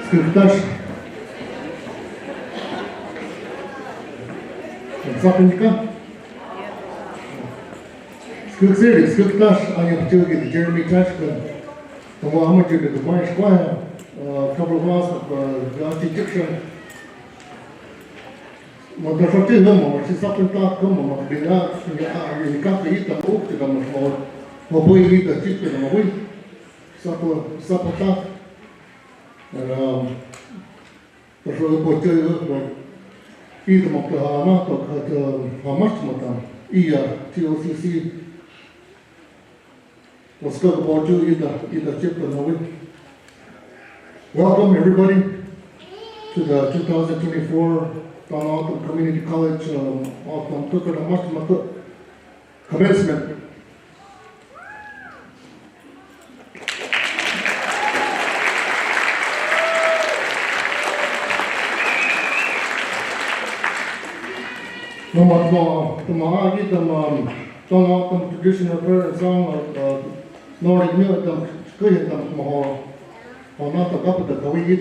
Skuttas. Sapinka. Skuttas, I am to get Jeremy Tashman. The Mohammed to the Dubai Square, a couple of hours of the Egyptian. Mà tôi phát triển hơn mà sẽ sắp đến ta có một điều đó những các cái tập úc thì là một buổi đi từ trước là một buổi sắp ta rồi buổi chơi rồi đi từ một cái mà từ how much mà ta TOCC was good about you in the chip and away. Welcome everybody to the 2024 Alumni Community College Commencement. Traditional prayer and song Nordic music, not the cup of the Kawi.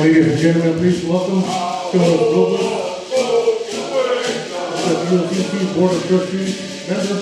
Ladies and gentlemen, please welcome Jonas Robles, the ULCC Board of Trustees member.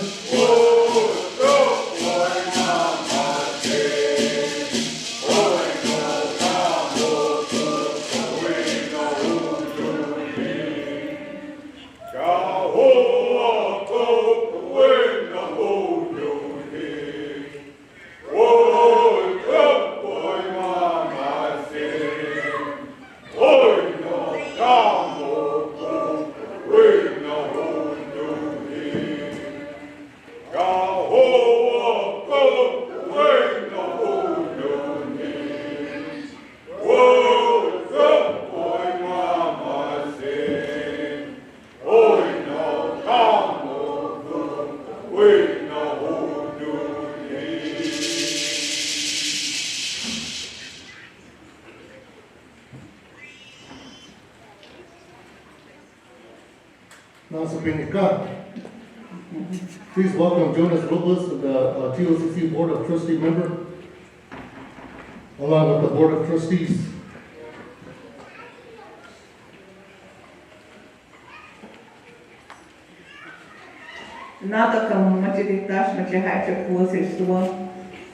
Please welcome Jonas Robles, the TOCC Board of Trustee member, along with the Board of Trustees. Nada como majoritás na haicha coisa sua,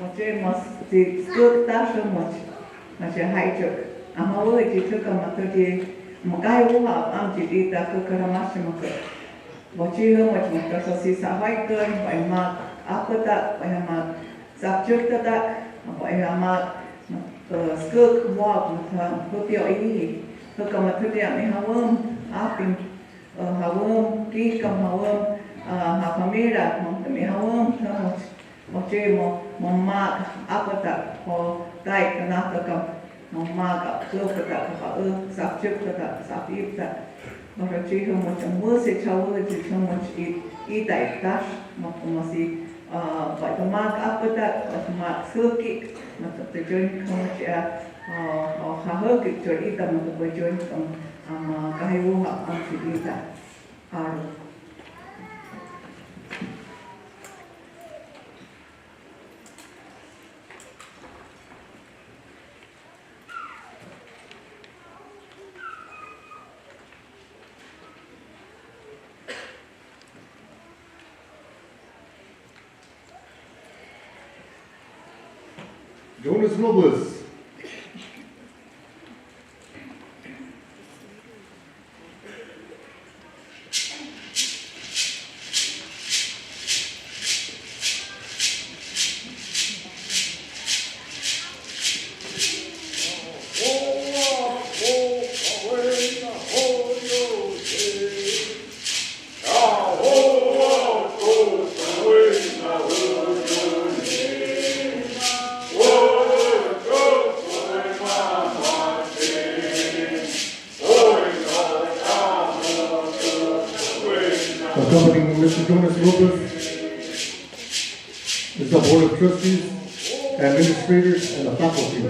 você mas de skuttas na haicha. A maua de tudo mas de magai uha am de da kakara masima. What you know, what you can see, so I go by my apata, by my subject that gọi là mà skirt walk mà có tiểu ý tôi cầm một thứ điểm ấy hawom apim hawom kí cầm hawom hafamira một tụi hawom thôi một chơi một mạc áp đặt họ tay cái nào tôi cầm một mạc skirt đặt họ subject đặt subject đặt một chơi không một trong mưa sẽ trâu thì trong một ý đại dash một gì gọi là mạc áp đặt mạc skirt mà tôi chơi không chơi họ hơi kịch chơi ý tầm một buổi chơi tầm cái vụ họ ăn chỉ đi ra Jonas Nobles. Accompanying Mr. Jonas Lopez is the Board of Trustees, Administrators, and the faculty.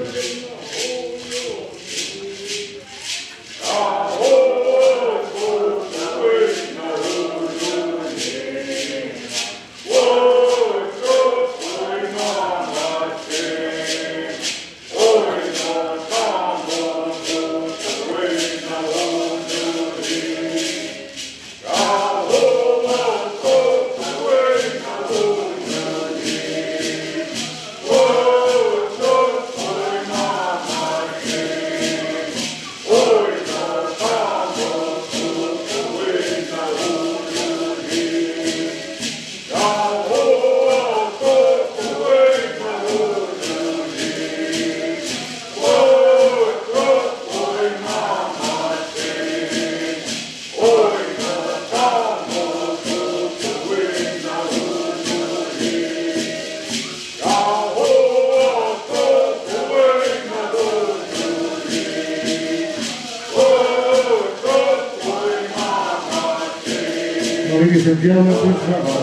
Ladies and gentlemen, please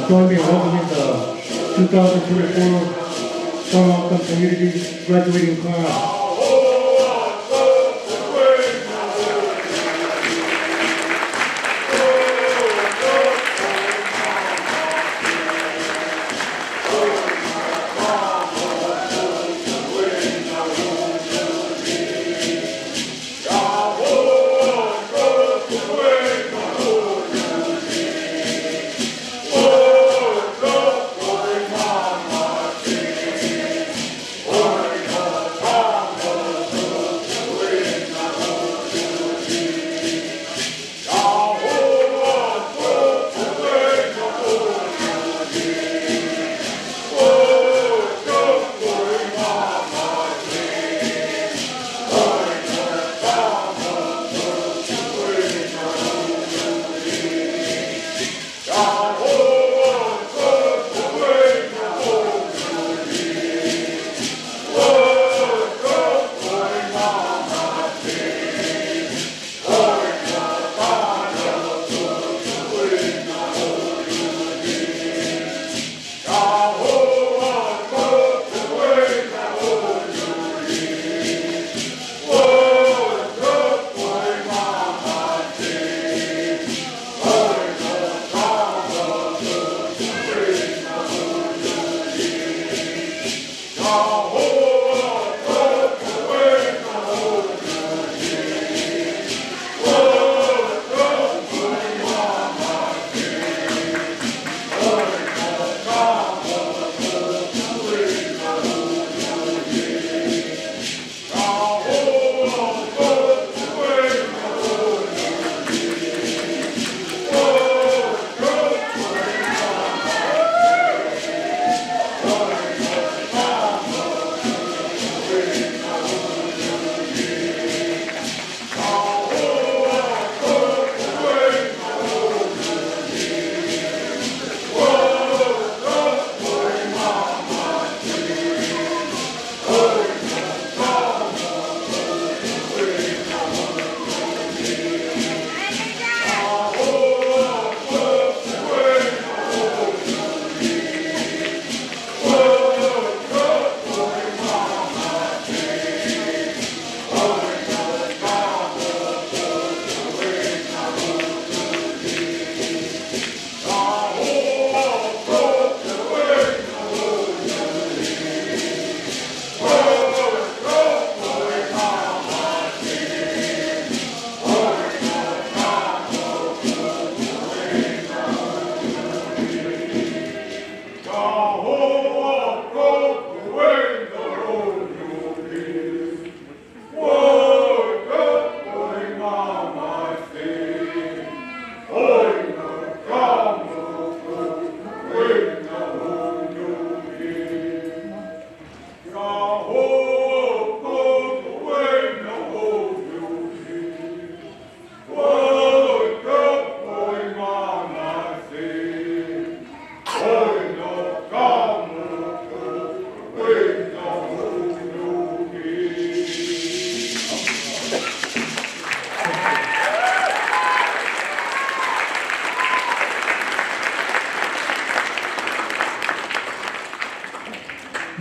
join me in welcoming the 2024 Toronto Community Graduating Class.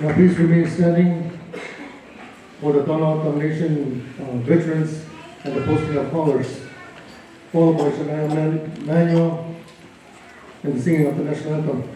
Now please remain standing for the Donald Nomination veterans and the posting of colors, followed by Shania Manuel and the singing of the national anthem.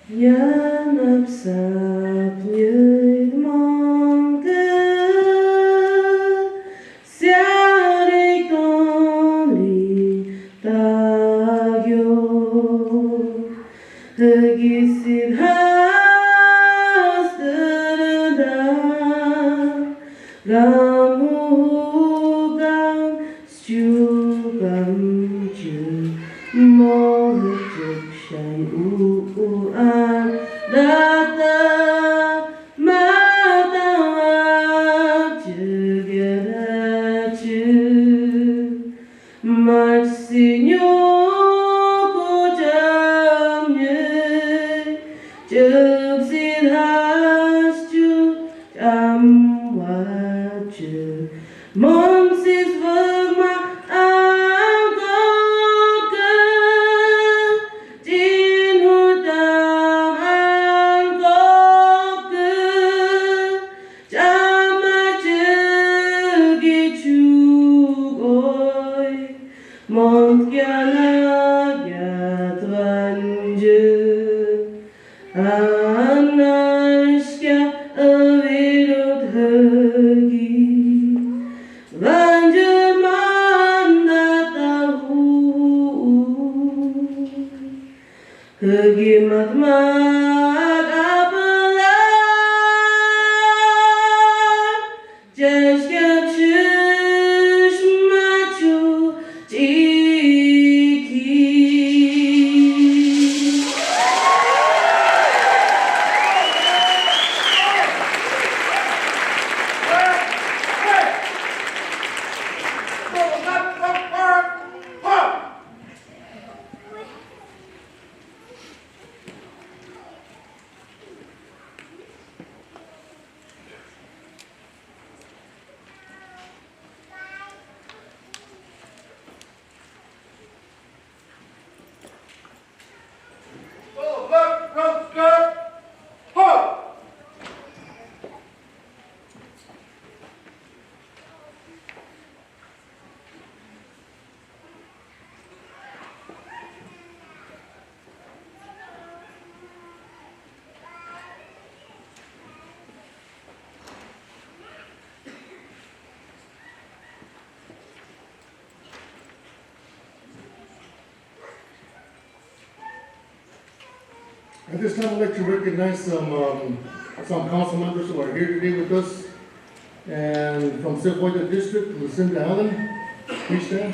Yan ấp sập như mong cơ xa đi con đi ta yo hagi sid has da gamu gang stu gam ju mo trực shai u an data mata together to my Señor ko jam ye chub sin has to jam wa chu mom sis vagma At this time, I'd like to recognize some council members who are here today with us. And from Silverwood District, Lucinda Allen, please stand.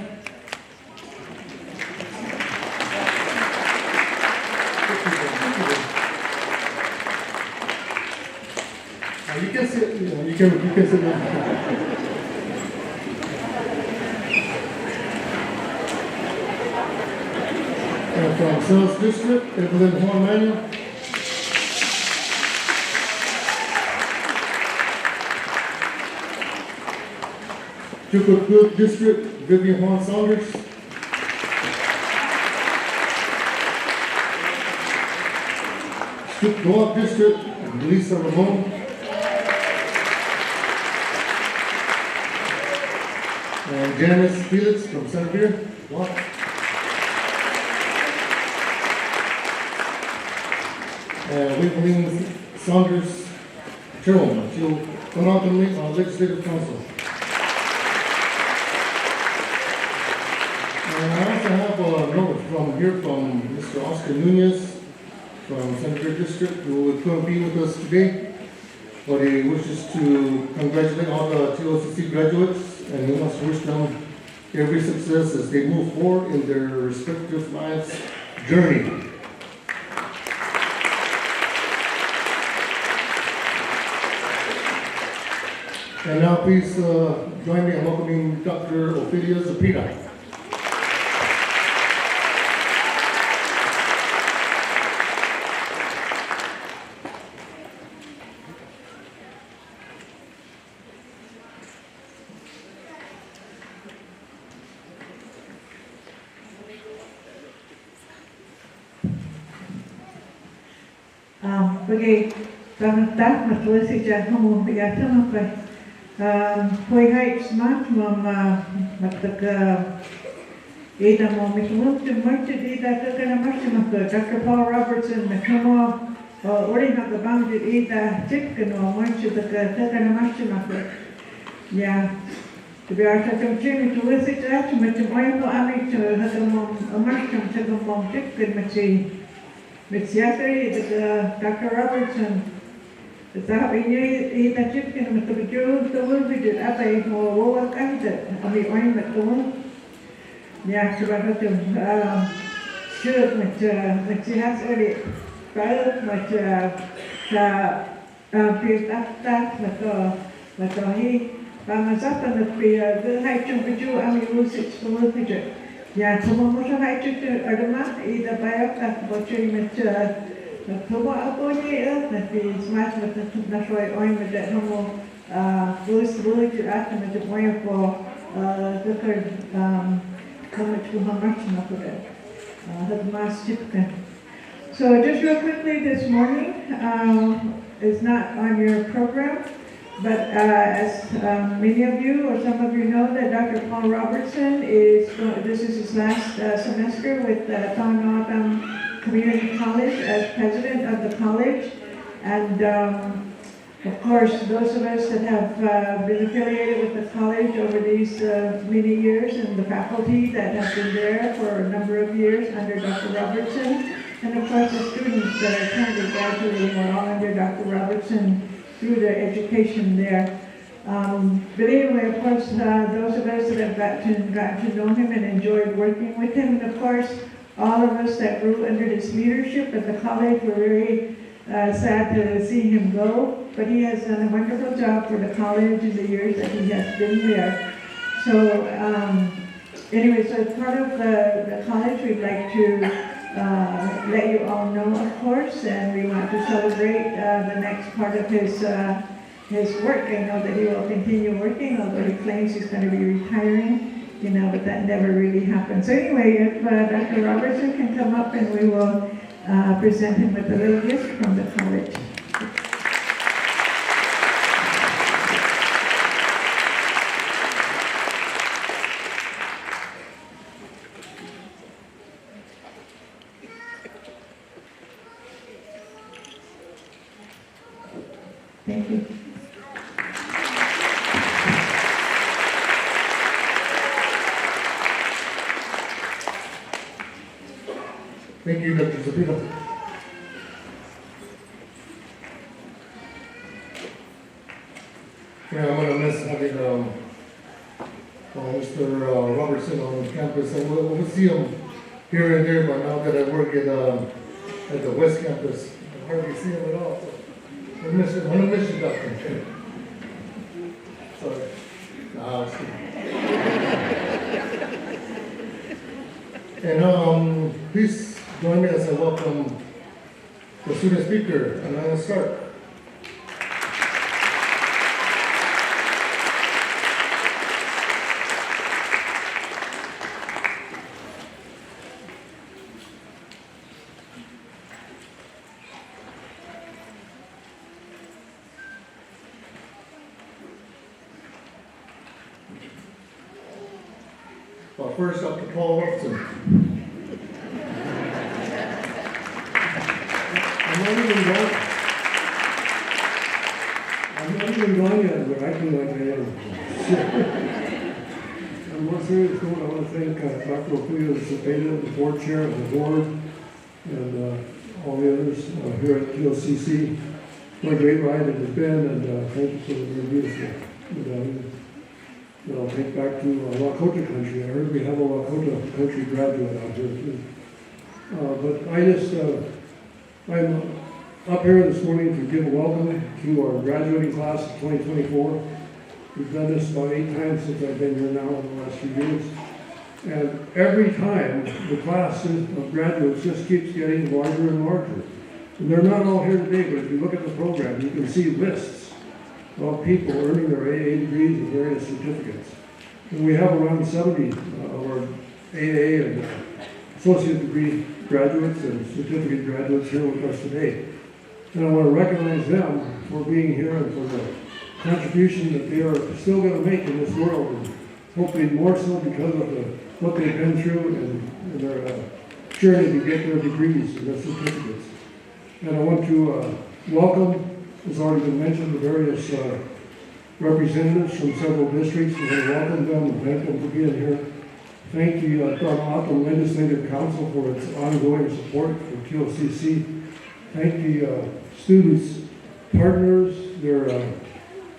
You can sit, you can sit down. And from South District, Evelyn Horn Manuel. Chukwood District, Vivian Horn Saunders. Chukwood District, Lisa Ramon. And Janice Felix from Centerville. Wow. And Wakeling Saunders Chairwoman. She'll come out to me on Legislative Council. And I also have a note from Mr. Oscar Nunez from Centerville District, who couldn't be with us today, but he wishes to congratulate all the TOCC graduates, and he wants to wish them every success as they move forward in their respective lives' journey. And now please join me in welcoming Dr. Ophelia Zapita. Bagi tamat matuasi jahamu biasa apa? Poi hai smart mataka ida mo mitumun tu marcha ida takana marcha maka Dr. Paul Robertson matamo ori na kabang ida tikano marcha takana marcha maka ya biasa tamcimi tuasi jahat macam ayam ami tu hadam marcha takam tikkan macam Mitsiakari, Dr. Robertson, sabi niya itatip ka na matubidyo tawag bidyo atay mo wawakay that ami oin matawag niya sabado to shoot matsihas uli pero sa piyatak matohi pamasapan at piyahay chung bidyo ami usik tawag bidyo ya, semua musuh itu ada ida bayar tak bocor macam semua apa ni nanti smart macam nak soal orang macam kamu bus jerat macam orang for dekat kamu cuma macam apa dah had masjid kan. So just real quickly this morning is not on your program. But as many of you or some of you know that Dr. Paul Robertson this is his last semester with Tohono Community College as president of the college. And of course, those of us that have been affiliated with the college over these many years and the faculty that have been there for a number of years under Dr. Robertson. And of course, the students that are currently graduating are all under Dr. Robertson through their education there. But anyway, of course, those of us that have gotten to know him and enjoyed working with him, and of course, all of us that grew under his leadership at the college were very sad to see him go. But he has done a wonderful job for the college in the years that he has been there. So anyway, so as part of the college, we'd like to let you all know, of course, and we want to celebrate the next part of his work. I know that he will continue working, although he claims he's going to be retiring, but that never really happened. So anyway, if Dr. Robertson can come up and we will present him with a little gift from the college. Thank you. Thank you, Dr. Zapita. Yeah, I'm gonna miss having Mr. Robertson on campus, and we'll see him here and there. But now that I work at the West Campus, I hardly see him at all. So I miss you, Doctor. Sorry. Nah, I'm kidding. And please join me as I welcome the student speaker, and I'll start. Well, first up to Paul Robertson. I'm not even going yet, but acting like I am. And one serious note, I want to thank Dr. Okuya Cepeda, the board chair of the board, and all the others here at QLCC. What a great ride it has been, and thank you for the very beautiful. I'll take back to Lakota country. I heard we have a Lakota country graduate out here too. But I'm up here this morning to give a welcome to our graduating class of 2024. We've done this about 8 times since I've been here now in the last few years. And every time the class of graduates just keeps getting larger and larger. And they're not all here today, but if you look at the program, you can see lists of people earning their AA degrees and various certificates. And we have around 70 of our AA and associate degree graduates and certificate graduates here with us today. And I want to recognize them for being here and for the contribution that they are still going to make in this world, and hopefully more so because of what they've been through and their journey to get their degrees and their certificates. And I want to welcome, as already been mentioned, the various representatives from several districts. We want to welcome them and thank them for being here. Thank the Autumn Legislative Council for its ongoing support for QLCC. Thank the students' partners, their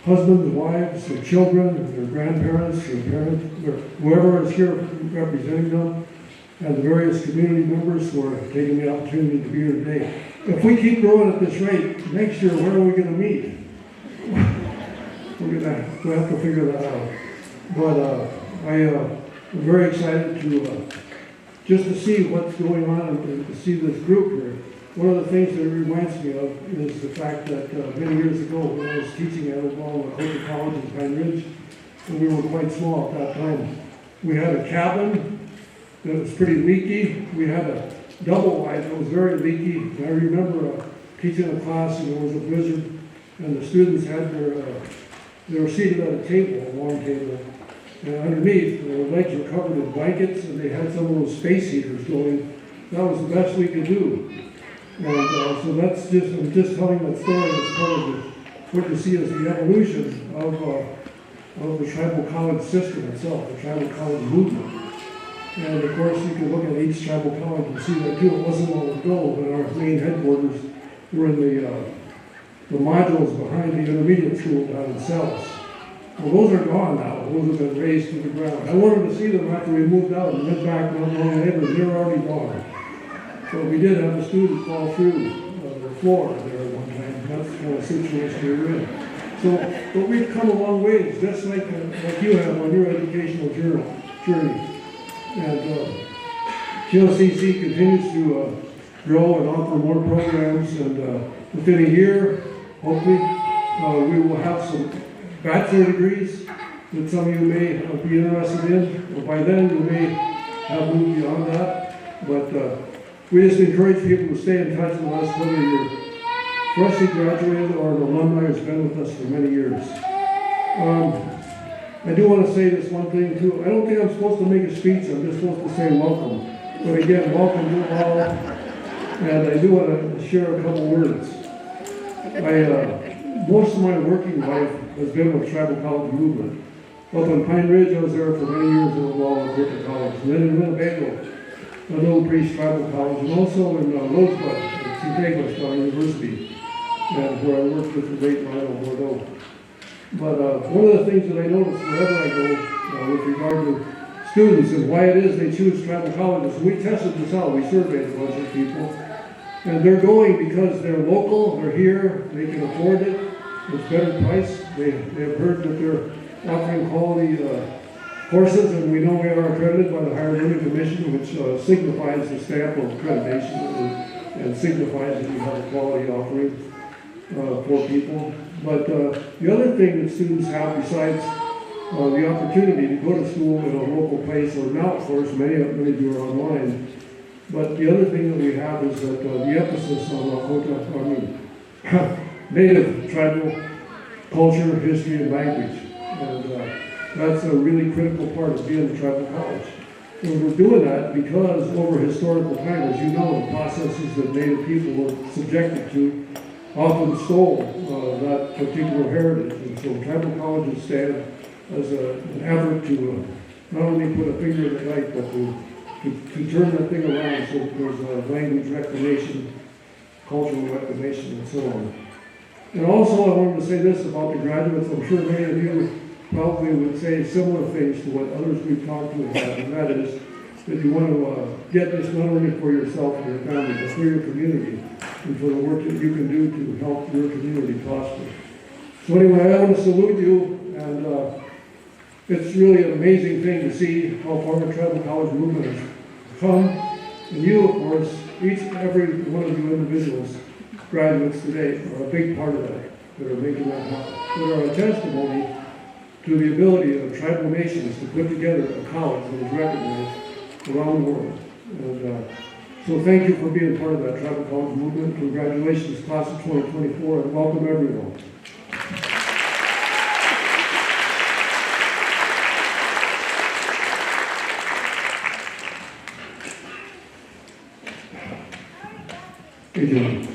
husbands, wives, their children, their grandparents, their parents, whoever is here representing them, and the various community members who are taking the opportunity to be here today. If we keep growing at this rate, next year, where are we going to meet? We'll have to figure that out. But I'm very excited to just to see what's going on and to see this group here. One of the things that it reminds me of is the fact that many years ago, when I was teaching at Lakota College in Pine Ridge, and we were quite small at that time, we had a cabin that was pretty leaky. We had a double wide that was very leaky. And I remember teaching a class, and there was a blizzard, and the students had they were seated at a table, a long table, and underneath their legs were covered in blankets, and they had some of those space heaters going. That was the best we could do. And so that's just, I'm just telling that story as part of what you see as the evolution of the tribal college system itself, the tribal college movement. And of course, you can look at each tribal college and see that too. It wasn't long ago when our main headquarters were in the modules behind the intermediate school down in Sells. Well, those are gone now. Those have been razed to the ground. I wanted to see them after we moved out and went back not long later. They were already gone. So we did have a student fall through the floor there at one time. That's the kind of situation we were in. So, but we've come a long ways, just like you have on your educational journey. And QLCC continues to grow and offer more programs, and within a year, hopefully, we will have some bachelor degrees that some of you may be interested in. Or by then, you may have moved beyond that. But we just encourage people to stay in touch with us, whether you're freshly graduated or an alumni who's been with us for many years. I do want to say this one thing too. I don't think I'm supposed to make a speech. I'm just supposed to say welcome. But again, welcome to all. And I do want to share a couple words. Most of my working life has been with Tribal College Movement. Up in Pine Ridge, I was there for many years in the law of Lakota College. And then in Winnebago, a Little Priest Tribal College, and also in Rosebud at St. University, and where I worked with the great Lionel Bordeaux. But one of the things that I notice wherever I go with regard to students and why it is they choose tribal colleges, we tested this out, we surveyed a bunch of people, and they're going because they're local, they're here, they can afford it, it's better price, they've heard that they're offering quality courses, and we know we are accredited by the Higher Learning Commission, which signifies the stamp of accreditation and signifies that you have a quality offering for people. But the other thing that students have, besides the opportunity to go to school in a local place, or now, of course, many of you are online, but the other thing that we have is that the emphasis on native tribal culture, history, and language. And that's a really critical part of being a tribal college. And we're doing that because over historical time, as you know, the processes that Native people were subjected to often stole that particular heritage. And so tribal colleges stand as an effort to not only put a finger in the light, but to turn that thing around so there's language reclamation, cultural reclamation, and so on. And also I wanted to say this about the graduates. I'm sure many of you probably would say similar things to what others we've talked to about, and that is that you want to get this not only for yourself and your family, but for your community, and for the work that you can do to help your community prosper. So anyway, I want to salute you, and it's really an amazing thing to see how far the tribal college movement has come. And you, of course, each and every one of you individuals, graduates today, are a big part of that are making that happen, that are a testimony to the ability of tribal nations to put together a college that is recognized around the world. And so thank you for being part of that tribal college movement. Congratulations, class of 2024, and welcome everyone. Hey, John.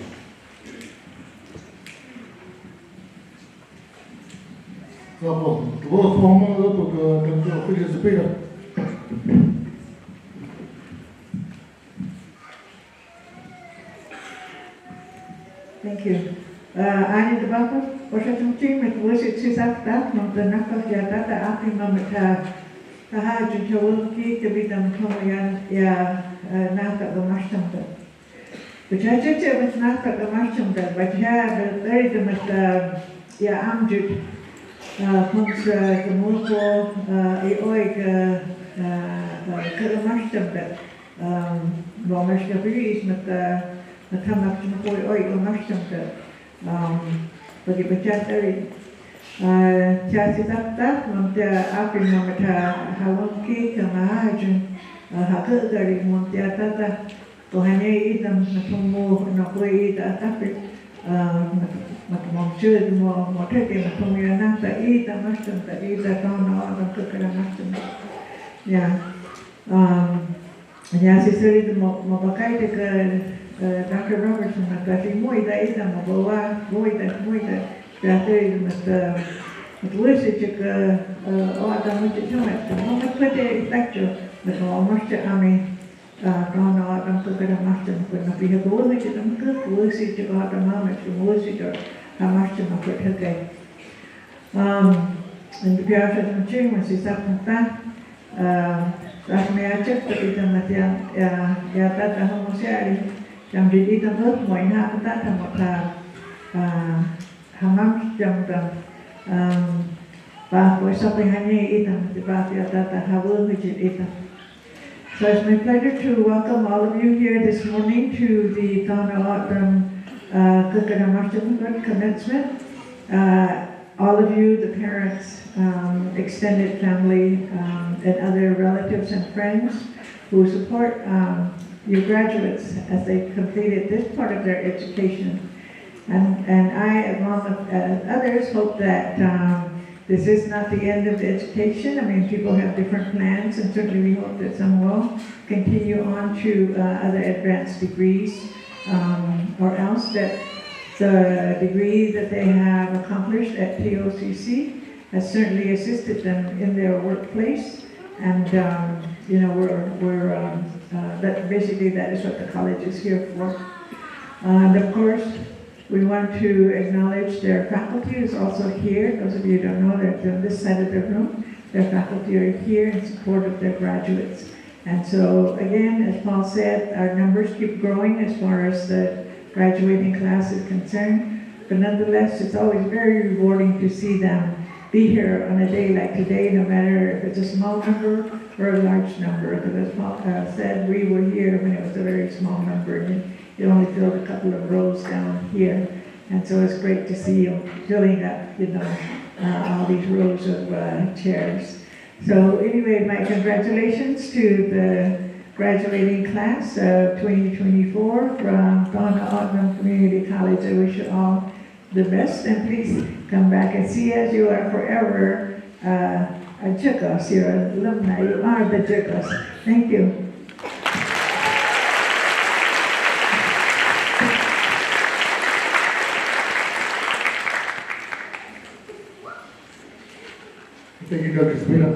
Thank you. Ani the Baba, Washington mit Worship Sisafta, Montanaka Yadata, Apimamata, Tahaj, Chawunki, Kabidam Tomayan, Ya Naka the Mashtamta. But I just with Naka the Mashtamta, but yeah, very the Mata, Ya Amjud, Pumps, the Mulpo, Eoig, Karamashtamta, Bomashkabi is Mata. Nakamak na po oy umashtam ka pagi bachatari chasi tapta mamta apin mamata hawangki kamahajun hakagari mamta tata kohane idam natumu nakoi ida tapi matumamchud mo motete matumya nata ida mashtam ta ida kauna adam kakara mashtam ya sisari mo mabakai ka Dr. Robertson, kasi moida ita mabawa, moida, kasi at worship o adam mo chichumat, mo magpate lecture, but almost ami kauna adam ko kada master ko na pihago na chitam ko worship ko adam ma ko worship ko master ma ko thake. And biasa macam masih sapanta rasmiyacak kita matian ya tata homosexual trong đi tâm ước mỗi năm chúng ta thành một hàng năm trong và với sau khi hai ngày ít thì ba thì ta have work with it. So it's my pleasure to welcome all of you here this morning to the Donna Autumn commencement. All of you, the parents, extended family, and other relatives and friends who support your graduates as they completed this part of their education. And I, along with others, hope that this is not the end of the education. I mean, people have different plans, and certainly we hope that some will continue on to other advanced degrees, or else that the degree that they have accomplished at TOCC has certainly assisted them in their workplace. And that basically that is what the college is here for. And of course, We want to acknowledge their faculty who's also here. Those of you who don't know, they're on this side of the room. Their faculty are here in support of their graduates. And so, again, as Paul said, our numbers keep growing as far as the graduating class is concerned. But nonetheless, it's always very rewarding to see them be here on a day like today, no matter if it's a small number or a large number. Because as Paul said, we were here when it was a very small number, and it only filled a couple of rows down here. And so it's great to see you filling up, all these rows of chairs. So anyway, my congratulations to the graduating class of 2024 from Alumni Community College. I wish you all the best, and please come back and see us. You are forever a Chicos. You're an alumni. You are the Chicos. Thank you. Thank you, Dr. Spina.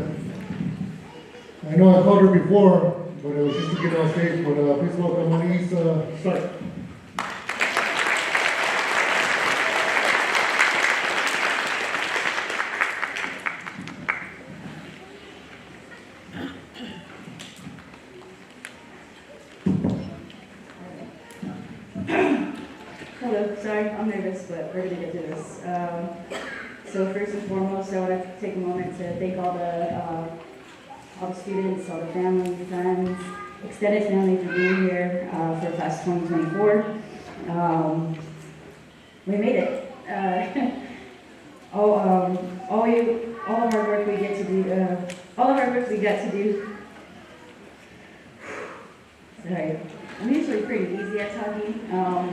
I know I called her before, but it was just to get on stage, but please welcome Moniz Stark. Hello, sorry, I'm nervous, but we're gonna get through this. So first and foremost, I want to take a moment to thank all the students, all the family, friends, extended family for being here for class 2024. We made it. All the hard work we get to do. Sorry, I'm usually pretty easy at talking,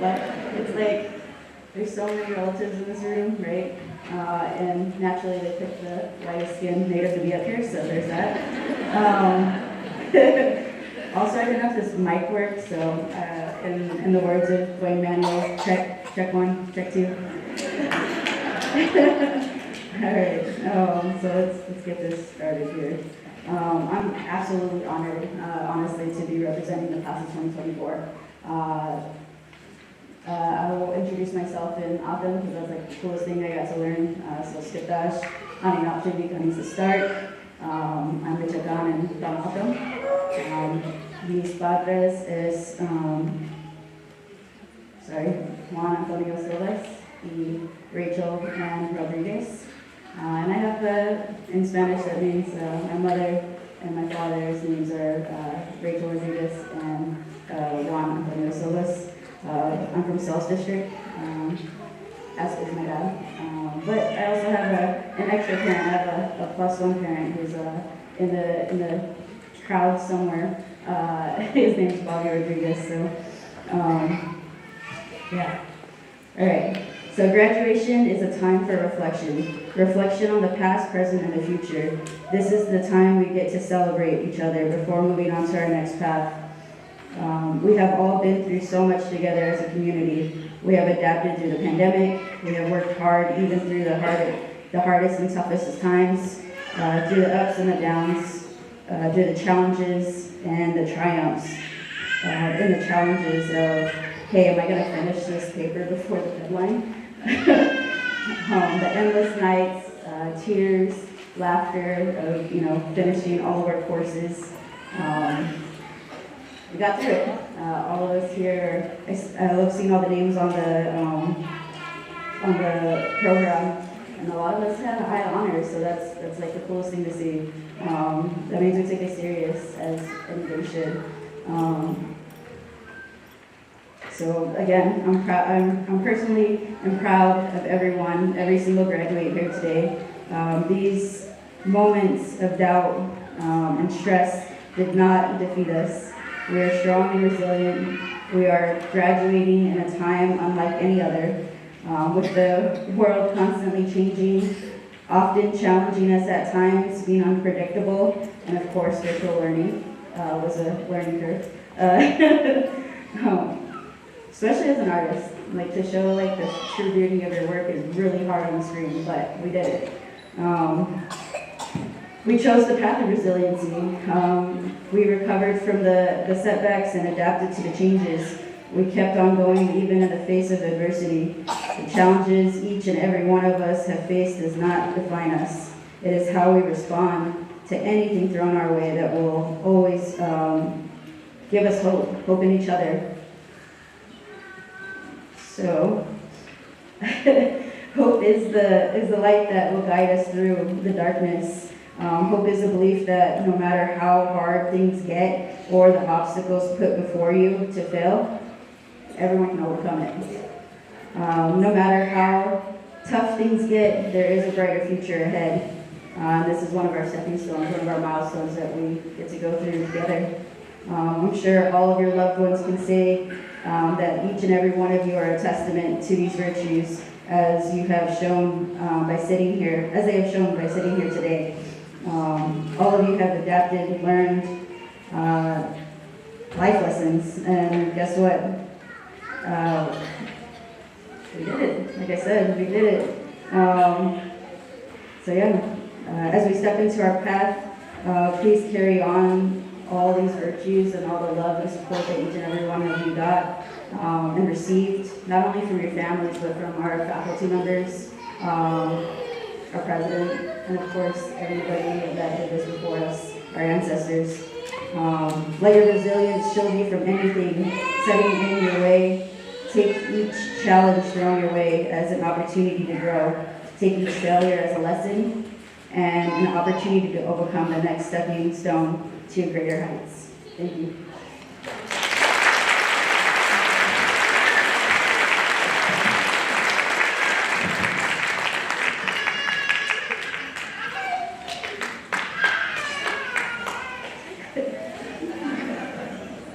but it's like there's so many relatives in this room, right? And naturally they picked the whitest skinned native to be up here, so there's that. Also, I don't know if this mic works, so in the words of Dwayne Manuel, check one, check two. All right, so let's get this started here. I'm absolutely honored, honestly, to be representing the class of 2024. I will introduce myself in Atom because that's like the coolest thing I got to learn. So skip dash, ani option becomes the start. I'm the Chagan and Don Atom. Mis padres is, Juan Antonio Silvas y Rachel and Rodriguez. And I have in Spanish that means my mother and my father's names are Rachel Rodriguez and Juan Antonio Silvas. I'm from South District, as is my dad. But I also have an extra parent. I have a +1 parent who's in the crowd somewhere. His name's Bobby Rodriguez. So, yeah. All right. So graduation is a time for reflection on the past, present, and the future. This is the time we get to celebrate each other before moving on to our next path. We have all been through so much together as a community. We have adapted through the pandemic. We have worked hard even through the hardest and toughest of times, through the ups and the downs, through the challenges and the triumphs. In the challenges of, hey, am I going to finish this paper before the deadline? The endless nights, tears, laughter of finishing all of our courses. We got through it. All of us here. I love seeing all the names on the program, and a lot of us had high honors. So that's like the coolest thing to see. That means we take it serious as anybody should. So again, I'm proud. I'm personally proud of everyone, every single graduate here today. These moments of doubt and stress did not defeat us. We are strong and resilient. We are graduating in a time unlike any other, with the world constantly changing, often challenging us at times, being unpredictable, and of course, virtual learning was a learning curve. Especially as an artist, like to show like the true beauty of your work is really hard on the screen, but we did it. We chose the path of resiliency. We recovered from the setbacks and adapted to the changes. We kept on going even in the face of adversity. The challenges each and every one of us have faced does not define us. It is how we respond to anything thrown our way that will always give us hope in each other. So, hope is the light that will guide us through the darkness. Hope is a belief that no matter how hard things get or the obstacles put before you to fail, everyone can overcome it. No matter how tough things get, there is a brighter future ahead. This is one of our stepping stones, one of our milestones that we get to go through together. I'm sure all of your loved ones can say that each and every one of you are a testament to these virtues, as you have shown by sitting here, as they have shown by sitting here today. All of you have adapted, learned life lessons, and guess what? We did it. Like I said, we did it. So yeah, as we step into our path, please carry on all these virtues and all the love and support that each and every one of you got and received, not only from your families, but from our faculty members, our president, and of course, everybody that did this before us, our ancestors. Let your resilience shield you from anything setting in your way. Take each challenge thrown your way as an opportunity to grow. Take each failure as a lesson and an opportunity to overcome the next stepping stone to greater heights. Thank you.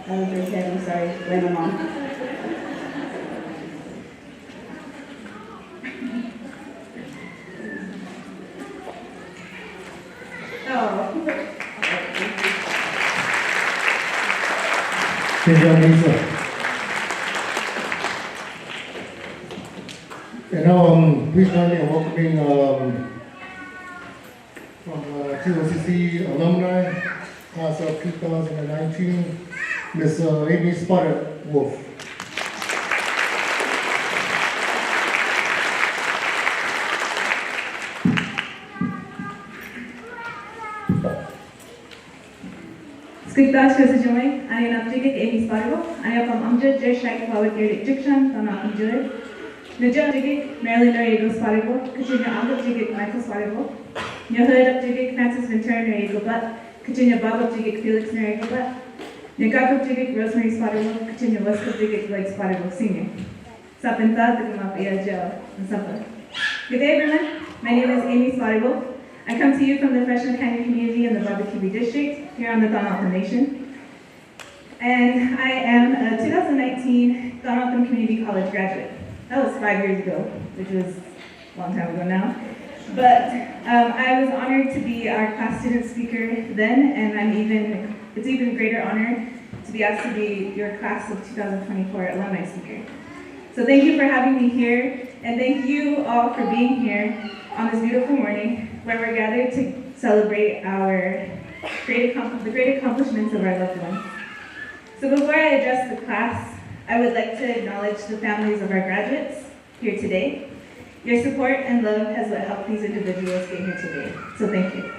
That was very heavy, sorry. Blame my mom. Lisa. And now, please join me in welcoming from TOCC Alumni, class of 2019, Miss Amy Spotted Wolf. Skrypta Shazajome, I am Abjigit Amy Spargo. I am from Amjad Jeshak Power Egyptian, Tana Amjad. Nija Abjigit, Maryland Ego Spargo, Katrina Abjigit Michael Spargo. Nyohud Abjigit Francis Ventura Ego Butt, Katrina Bob Abjigit Felix Ego Butt. Nagak Abjigit Rosemary Spargo, Katrina West Abjigit Blake Spargo Sr. Sapenta, the Gamapia Joe, and Sapa. Good day, everyone. My name is Amy Spargo. I come to you from the Freshman Canyon community in the Babakibi district, here on the Donaldson Nation. And I am a 2019 Donaldson Community College graduate. That was 5 years ago, which was a long time ago now. But I was honored to be our class student speaker then, and it's even greater honor to be asked to be your class of 2024 alumni speaker. So thank you for having me here, and thank you all for being here on this beautiful morning where we're gathered to celebrate the great accomplishments of our loved ones. So before I address the class, I would like to acknowledge the families of our graduates here today. Your support and love has what helped these individuals get here today. So thank you.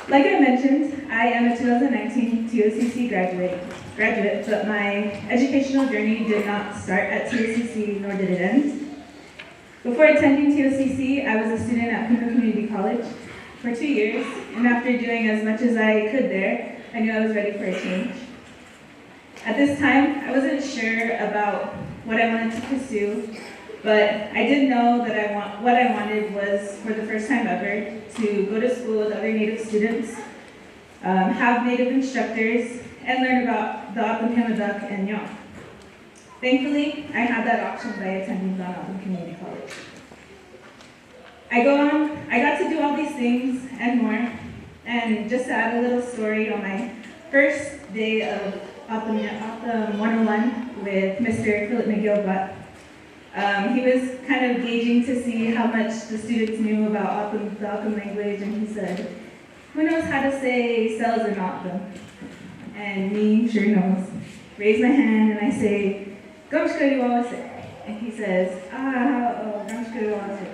Like I mentioned, I am a 2019 TOCC graduate, but my educational journey did not start at TOCC, nor did it end. Before attending TOCC, I was a student at Pima Community College for 2 years, and after doing as much as I could there, I knew I was ready for a change. At this time, I wasn't sure about what I wanted to pursue, but I did know that what I wanted was, for the first time ever, to go to school with other Native students, have Native instructors, and learn about the O'odham and Yonk. Thankfully, I had that option by attending Donaldson Community College. I got to do all these things and more, and just to add a little story, on my first day of O'odham 101 with Mr. Philip McGill-Butt, he was kind of gauging to see how much the students knew about the O'odham language, and he said, who knows how to say cells and not them? And me, sure knows, raise my hand and I say, Gamshkariwawase. And he says, Gamshkariwawase.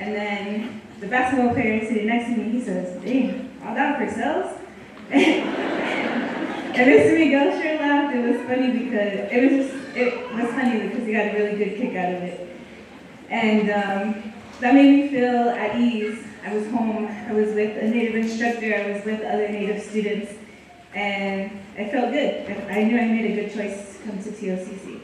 And then the basketball player sitting next to me, he says, dang, all that for cells? And Mr. Miguel sure laughed. It was funny because he got a really good kick out of it. And that made me feel at ease. I was home, I was with a Native instructor, I was with other Native students, and I felt good. I knew I made a good choice to come to TOCC.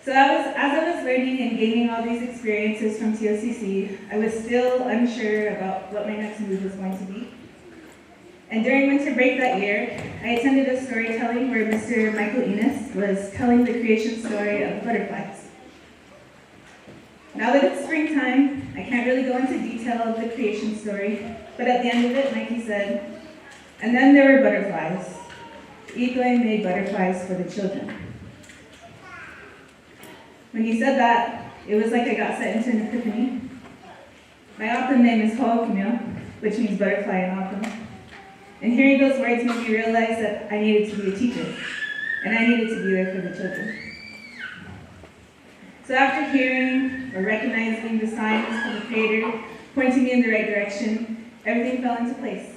So as I was learning and gaining all these experiences from TOCC, I was still unsure about what my next move was going to be. And during winter break that year, I attended a storytelling where Mr. Michael Enos was telling the creation story of butterflies. Now that it's springtime, I can't really go into detail of the creation story, but at the end of it, Mikey said, and then there were butterflies. Ikoi made butterflies for the children. When he said that, it was like I got set into an epiphany. My O'odham name is Ho'okimyo, which means butterfly in O'odham. And hearing those words made me realize that I needed to be a teacher, and I needed to be there for the children. So after hearing or recognizing the signs from the Creator pointing me in the right direction, everything fell into place.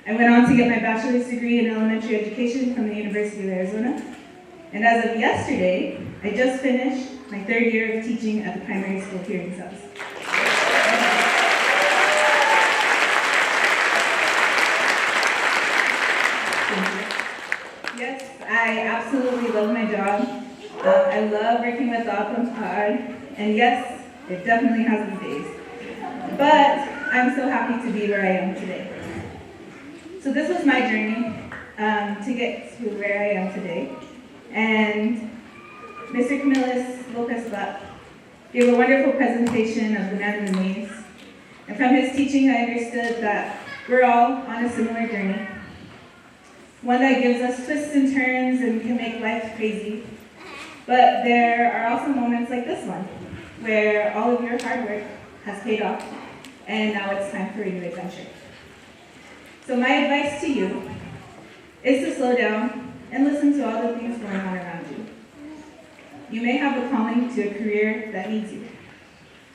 I went on to get my bachelor's degree in elementary education from the University of Arizona. And as of yesterday, I just finished my 3rd year of teaching at the primary school here in South. Yes, I absolutely love my job. I love working with O'odham hard, and yes, it definitely has its days. But I'm so happy to be where I am today. So this was my journey to get to where I am today. And Mr. Camillus Lopez gave a wonderful presentation of the man in the maze. And from his teaching, I understood that we're all on a similar journey. One that gives us twists and turns and can make life crazy. But there are also moments like this one, where all of your hard work has paid off, and now it's time for a new adventure. So my advice to you is to slow down and listen to all the things going on around you. You may have a calling to a career that needs you,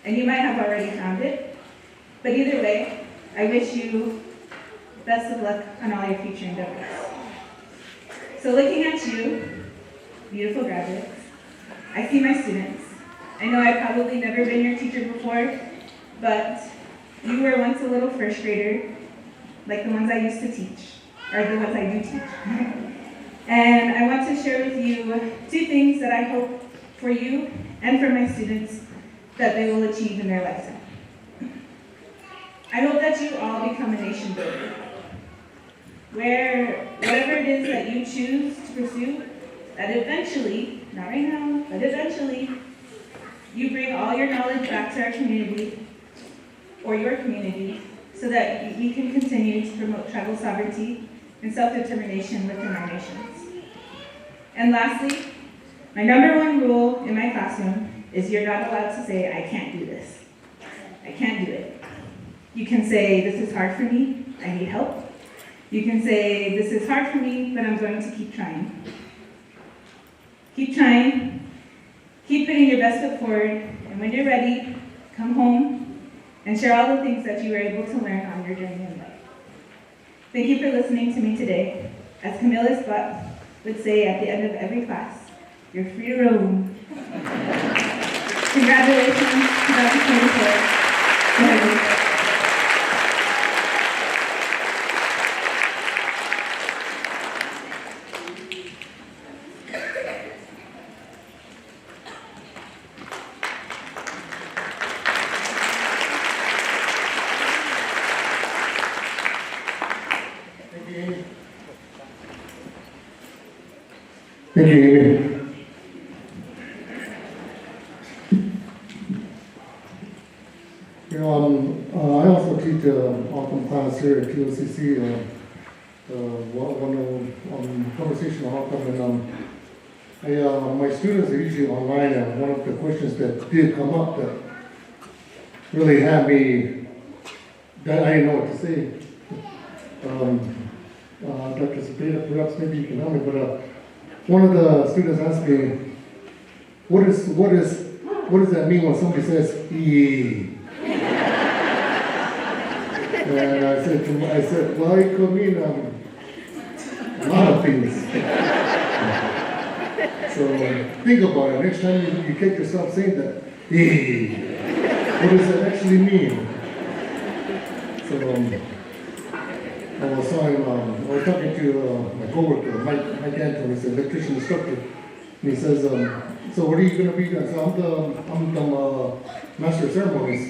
and you might have already found it, but either way, I wish you best of luck on all your future endeavors. So looking at you, beautiful graduates, I see my students. I know I've probably never been your teacher before, but you were once a little first grader, like the ones I used to teach, or the ones I do teach. And I want to share with you 2 things that I hope for you and for my students that they will achieve in their lifetime. I hope that you all become a nation builder, where whatever it is that you choose to pursue, that eventually, not right now, but eventually, you bring all your knowledge back to our community, or your community, so that we can continue to promote tribal sovereignty and self-determination within our nations. And lastly, my #1 rule in my classroom is you're not allowed to say, I can't do this. I can't do it. You can say, this is hard for me, I need help. You can say, this is hard for me, but I'm going to keep trying. Keep trying, keep putting your best foot forward, and when you're ready, come home and share all the things that you were able to learn on your journey in life. Thank you for listening to me today. As Camillus would say at the end of every class, you're free to roam. Congratulations, 2024. Thank you, Amy. I also teach O'odham class here at TOCC, one conversation on O'odham, and my students are usually online, and one of the questions that did come up that really had me that I didn't know what to say. Dr. Cepeda, perhaps maybe you can help me, but one of the students asked me, what does that mean when somebody says, "ee"? And I said, well, it could mean a lot of things. So think about it. Next time you catch yourself saying that, "ee," what does that actually mean? So I was talking to my coworker, Mike Anton, he's an electrician instructor, and he says, so what are you going to be? I said, I'm the master of ceremonies.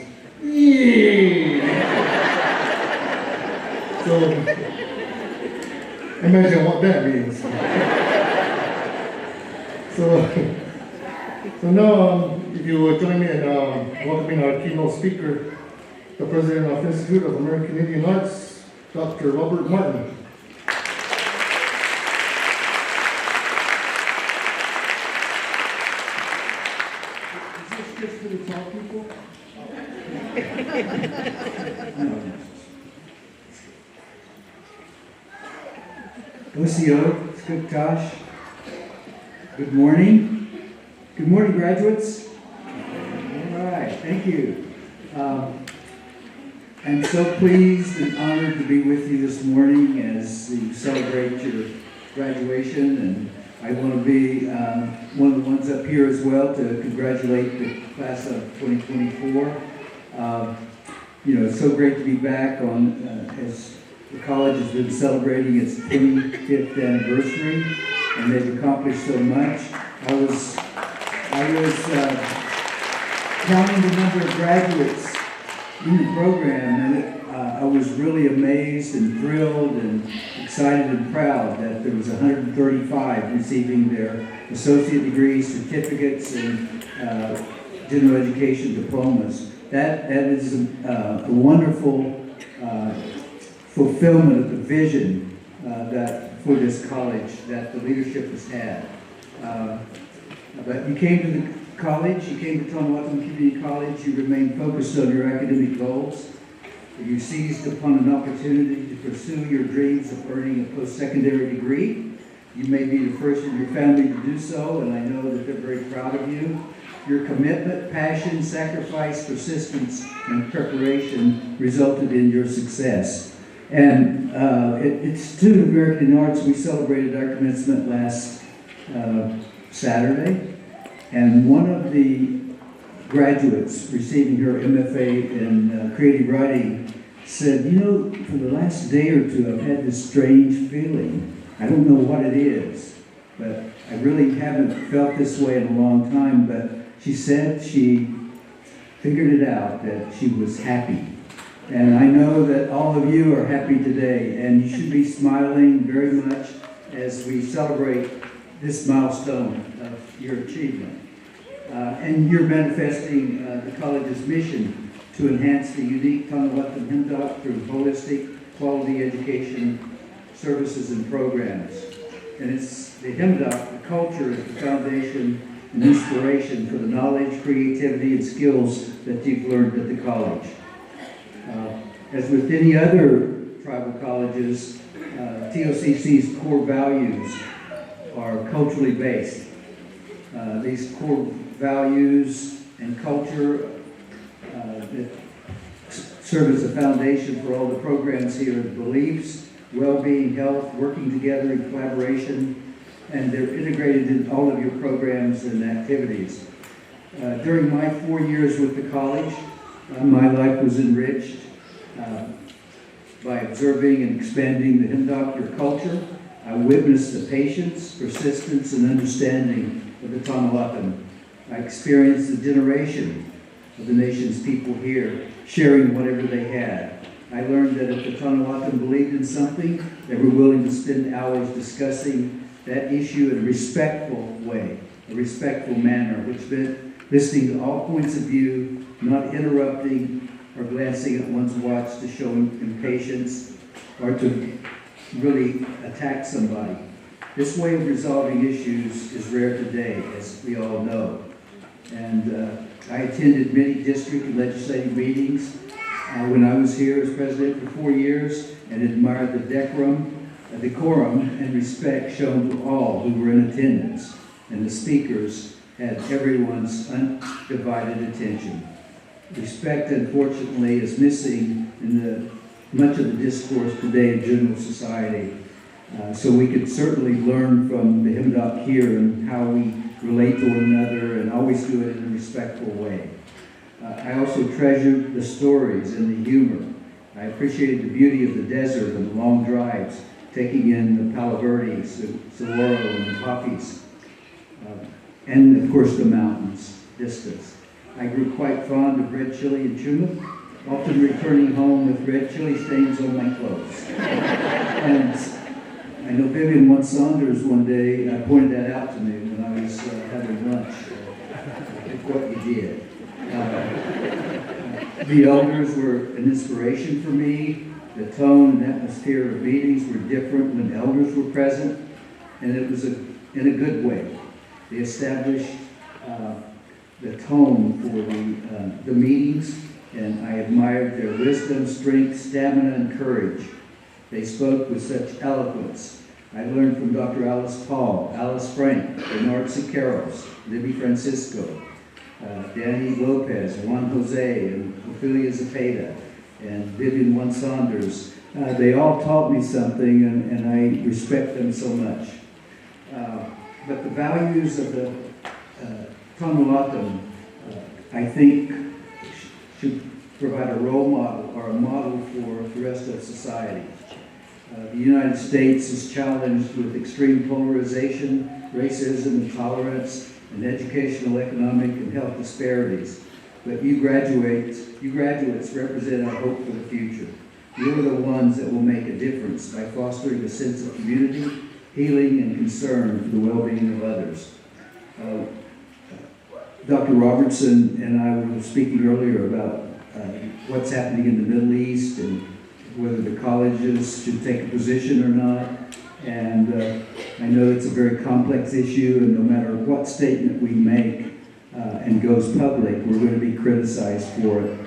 So imagine what that means. So now, if you will join me in welcoming our keynote speaker, the president of Institute of American Indian Arts, Dr. Robert Martin. Is this just for the tall people? OCO, Skip Tosh. Good morning. Good morning, graduates. All right, thank you. I'm so pleased and honored to be with you this morning as you celebrate your graduation, and I want to be one of the ones up here as well to congratulate the class of 2024. It's so great to be back on as the college has been celebrating its 25th anniversary, and they've accomplished so much. I was counting the number of graduates in the program, and I was really amazed and thrilled and excited and proud that there was 135 receiving their associate degrees, certificates, and general education diplomas. That is a wonderful fulfillment of the vision that for this college that the leadership has had. But you came to the college, you came to Tonawattam Community College, you remained focused on your academic goals. You seized upon an opportunity to pursue your dreams of earning a post-secondary degree. You may be the first in your family to do so, and I know that they're very proud of you. Your commitment, passion, sacrifice, persistence, and preparation resulted in your success. And at Institute of American Arts, we celebrated our commencement last Saturday, and one of the graduates receiving her MFA in creative writing said, for the last day or two, I've had this strange feeling. I don't know what it is, but I really haven't felt this way in a long time. But she said she figured it out, that she was happy. And I know that all of you are happy today, and you should be smiling very much as we celebrate this milestone of your achievement. And you're manifesting the college's mission to enhance the unique Tonawattam Himdok through holistic quality education services and programs. And it's the Himdok, the culture, is the foundation and inspiration for the knowledge, creativity, and skills that you've learned at the college. As with any other tribal colleges, TOCC's core values are culturally based. These core values and culture that serve as a foundation for all the programs here: beliefs, well-being, health, working together in collaboration, and they're integrated in all of your programs and activities. During my 4 years with the college, my life was enriched by observing and expanding the Himdok culture. I witnessed the patience, persistence, and understanding of the Tonawattam. I experienced the generation of the nation's people here, sharing whatever they had. I learned that if the Tonawattam believed in something, they were willing to spend hours discussing that issue in a respectful way, a respectful manner, which meant listening to all points of view, not interrupting or glancing at one's watch to show impatience or to really attack somebody. This way of resolving issues is rare today, as we all know. And I attended many district and legislative meetings when I was here as president for 4 years and admired the decorum and respect shown to all who were in attendance, and the speakers had everyone's undivided attention. Respect, unfortunately, is missing in much of the discourse today in general society. So we could certainly learn from the hymn doc here and how we relate to one another and always do it in a respectful way. I also treasured the stories and the humor. I appreciated the beauty of the desert and the long drives, taking in the Palo Verdes, the Saguaro, and the poppies, and of course the mountains, distance. I grew quite fond of red chili and tuna, often returning home with red chili stains on my clothes. And I know Vivian once Saunders one day pointed that out to me when I was having lunch. What you did. The elders were an inspiration for me. The tone and atmosphere of meetings were different when elders were present, and it was in a good way. They established the tone for the meetings, and I admired their wisdom, strength, stamina, and courage. They spoke with such eloquence. I learned from Dr. Alice Paul, Alice Frank, Bernard Siqueiros, Libby Francisco, Danny Lopez, Juan Jose, and Ophelia Zepeda, and Vivian One Saunders. They all taught me something, and I respect them so much. But the values of the Vanuatu, I think, should provide a role model or a model for the rest of society. The United States is challenged with extreme polarization, racism, intolerance, and educational, economic, and health disparities. But you graduates represent our hope for the future. You're the ones that will make a difference by fostering a sense of community, healing, and concern for the well-being of others. Dr. Robertson and I were speaking earlier about what's happening in the Middle East and whether the colleges should take a position or not. And I know it's a very complex issue, and no matter what statement we make and goes public, we're going to be criticized for it,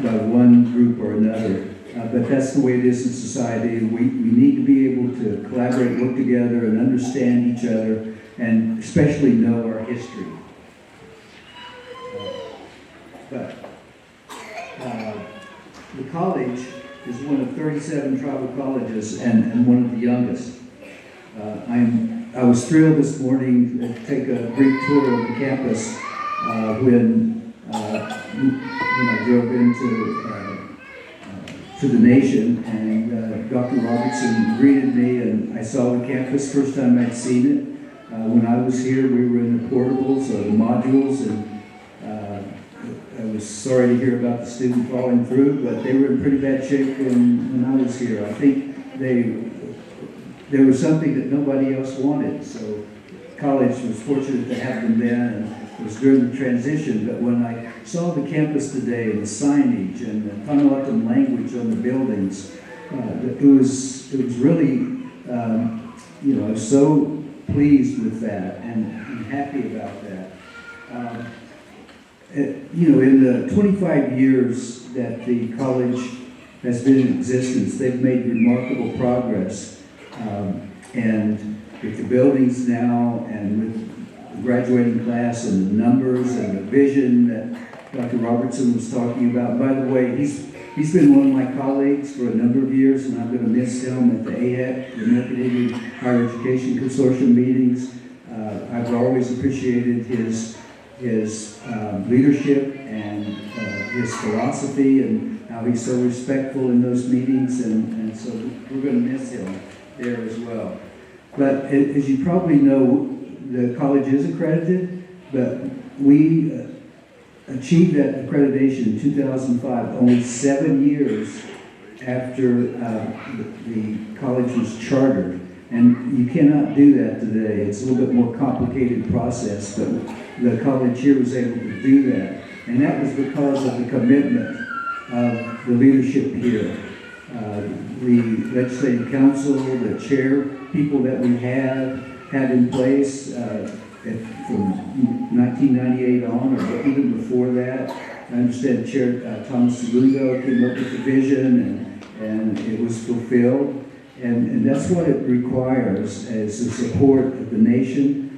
by one group or another. But that's the way it is in society. We need to be able to collaborate, work together, and understand each other, and especially know our history. But the college is one of 37 tribal colleges and one of the youngest. I was thrilled this morning to take a brief tour of the campus when I drove into to the nation, and Dr. Robertson greeted me, and I saw the campus first time I'd seen it. When I was here, we were in the portables or the modules, and I was sorry to hear about the student falling through, but they were in pretty bad shape when I was here. I think there was something that nobody else wanted, so college was fortunate to have them then, and it was during the transition. But when I saw the campus today and the signage and the Vanuatu language on the buildings, it was really, I was so pleased with that and happy about that. In the 25 years that the college has been in existence, they've made remarkable progress. And with the buildings now, and with the graduating class, and the numbers, and the vision that Dr. Robertson was talking about. By the way, he's been one of my colleagues for a number of years, and I'm going to miss him at the AHEC, the American Indian Higher Education Consortium meetings. I've always appreciated his leadership and his philosophy, and how he's so respectful in those meetings, and so we're going to miss him there as well. But as you probably know, the college is accredited, but we achieved that accreditation in 2005, only 7 years after the college was chartered. And you cannot do that today. It's a little bit more complicated process, but the college here was able to do that. And that was because of the commitment of the leadership here. The legislative council, the chair people that we had in place from 1998 on, or even before that, I understand Chair Thomas Segundo came up with the vision and it was fulfilled. And that's what it requires as the support of the nation.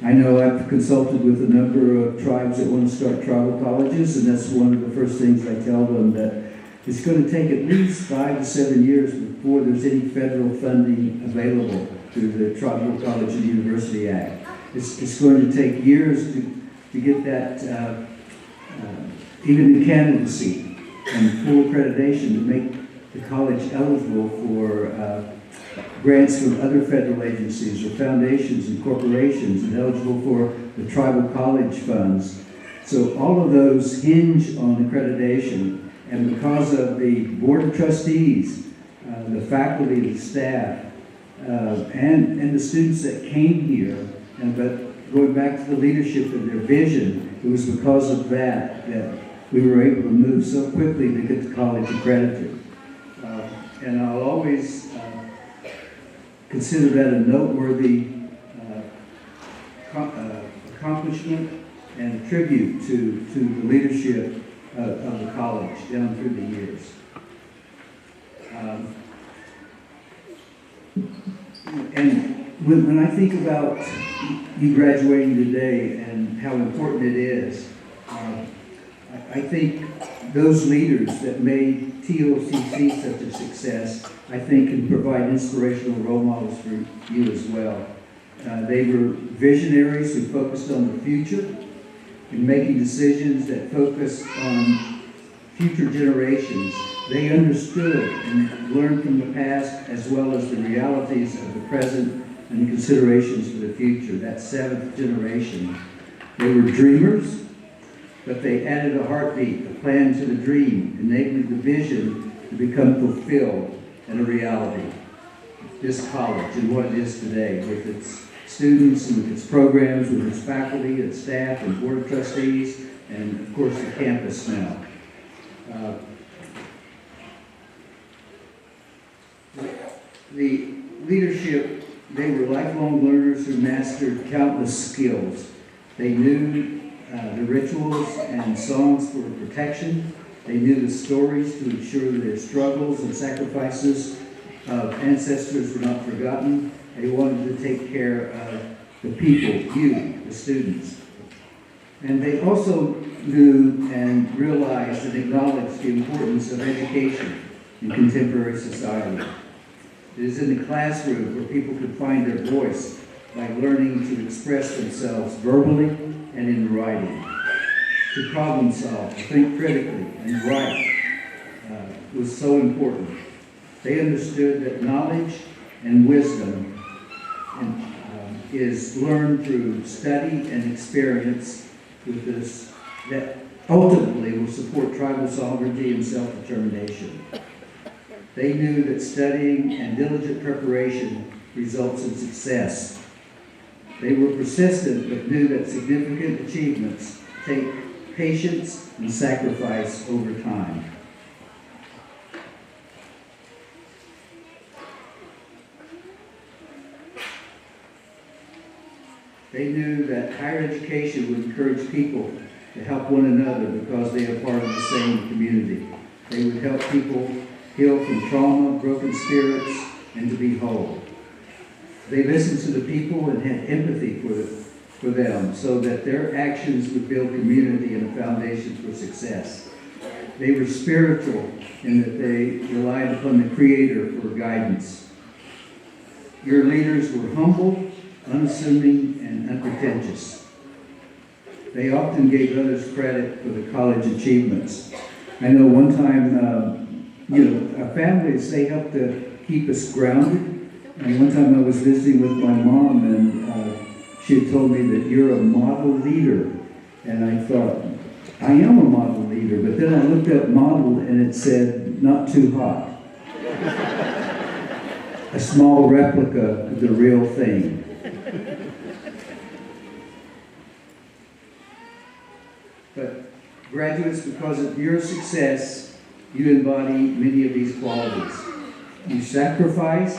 I know I've consulted with a number of tribes that want to start tribal colleges, and that's one of the first things I tell them, that it's going to take at least 5 to 7 years before there's any federal funding available through the Tribal College and University Act. It's going to take years to get that, even in candidacy and full accreditation, to make the college eligible for grants from other federal agencies or foundations and corporations, and eligible for the tribal college funds. So all of those hinge on accreditation, and because of the board of trustees, the faculty, the staff, and the students that came here, but going back to the leadership and their vision, it was because of that we were able to move so quickly to get the college accredited. And I'll always consider that a noteworthy accomplishment and a tribute to the leadership of the college down through the years. And when I think about you graduating today and how important it is, I think those leaders that made TOCC such a success, I think, can provide inspirational role models for you as well. They were visionaries who focused on the future and making decisions that focused on future generations. They understood and learned from the past as well as the realities of the present and the considerations for the future, that seventh generation. They were dreamers, but they added a heartbeat, a plan to the dream, enabling the vision to become fulfilled and a reality. This college and what it is today, with its students and with its programs, with its faculty, its staff, and board of trustees, and of course the campus now. The leadership, they were lifelong learners who mastered countless skills. They knew the rituals and songs for protection. They knew the stories to ensure that their struggles and sacrifices of ancestors were not forgotten. They wanted to take care of the people, you, the students. And they also knew and realized and acknowledged the importance of education in contemporary society. It is in the classroom where people can find their voice by learning to express themselves verbally and in writing. To problem solve, to think critically, and write was so important. They understood that knowledge and wisdom is learned through study and experience with this, that ultimately will support tribal sovereignty and self-determination. They knew that studying and diligent preparation results in success. They were persistent, but knew that significant achievements take patience and sacrifice over time. They knew that higher education would encourage people to help one another because they are part of the same community. They would help people heal from trauma, broken spirits, and to be whole. They listened to the people and had empathy for them so that their actions would build community and a foundation for success. They were spiritual in that they relied upon the Creator for guidance. Your leaders were humble, unassuming, and unpretentious. They often gave others credit for the college achievements. I know one time, our families, they helped to keep us grounded. And one time I was visiting with my mom, and she had told me that you're a model leader. And I thought, I am a model leader. But then I looked up model, and it said, not too hot. A small replica of the real thing. But graduates, because of your success, you embody many of these qualities. You sacrifice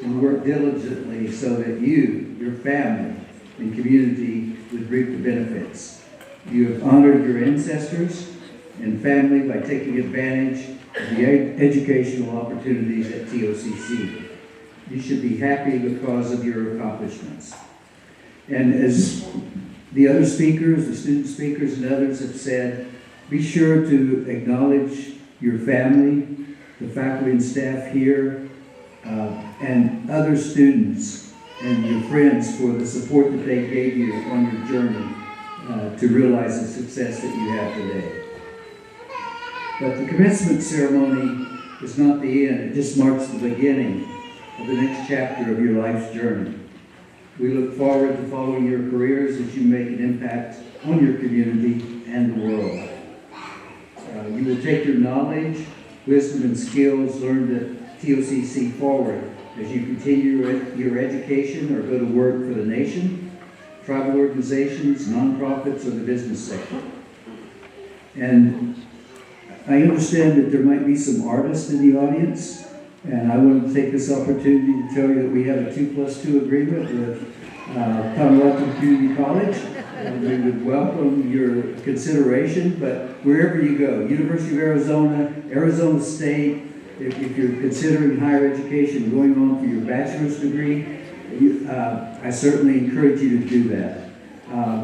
and work diligently so that you, your family, and community would reap the benefits. You have honored your ancestors and family by taking advantage of the educational opportunities at TOCC. You should be happy because of your accomplishments. And as the other speakers, the student speakers and others have said, be sure to acknowledge your family, the faculty and staff here, and other students and your friends for the support that they gave you on your journey to realize the success that you have today. But the commencement ceremony is not the end. It just marks the beginning of the next chapter of your life's journey. We look forward to following your careers as you make an impact on your community and the world. You will take your knowledge, wisdom, and skills learned at TOCC forward as you continue your education or go to work for the nation, tribal organizations, nonprofits, or the business sector. And I understand that there might be some artists in the audience, and I want to take this opportunity to tell you that we have a 2+2 agreement with Commonwealth Community College, and we would welcome your consideration, but wherever you go, University of Arizona, Arizona State, if you're considering higher education, going on for your bachelor's degree, I certainly encourage you to do that.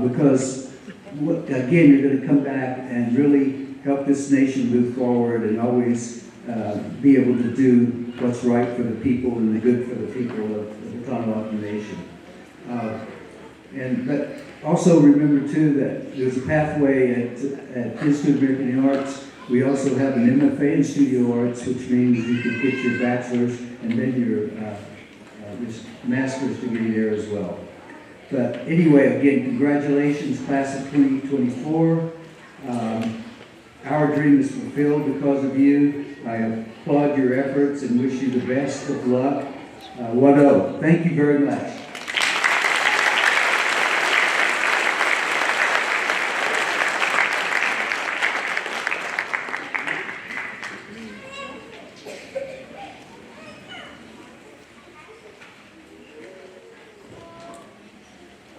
Because, again, you're going to come back and really help this nation move forward and always be able to do what's right for the people and the good for the people of the Tonawanda Nation. But also remember, too, that there's a pathway at Institute of American Arts. We also have an MFA in Studio Arts, which means you can get your bachelor's and then your master's degree there as well. But anyway, again, congratulations, class of 2024. Our dream is fulfilled because of you. I applaud your efforts and wish you the best of luck. Wado, thank you very much.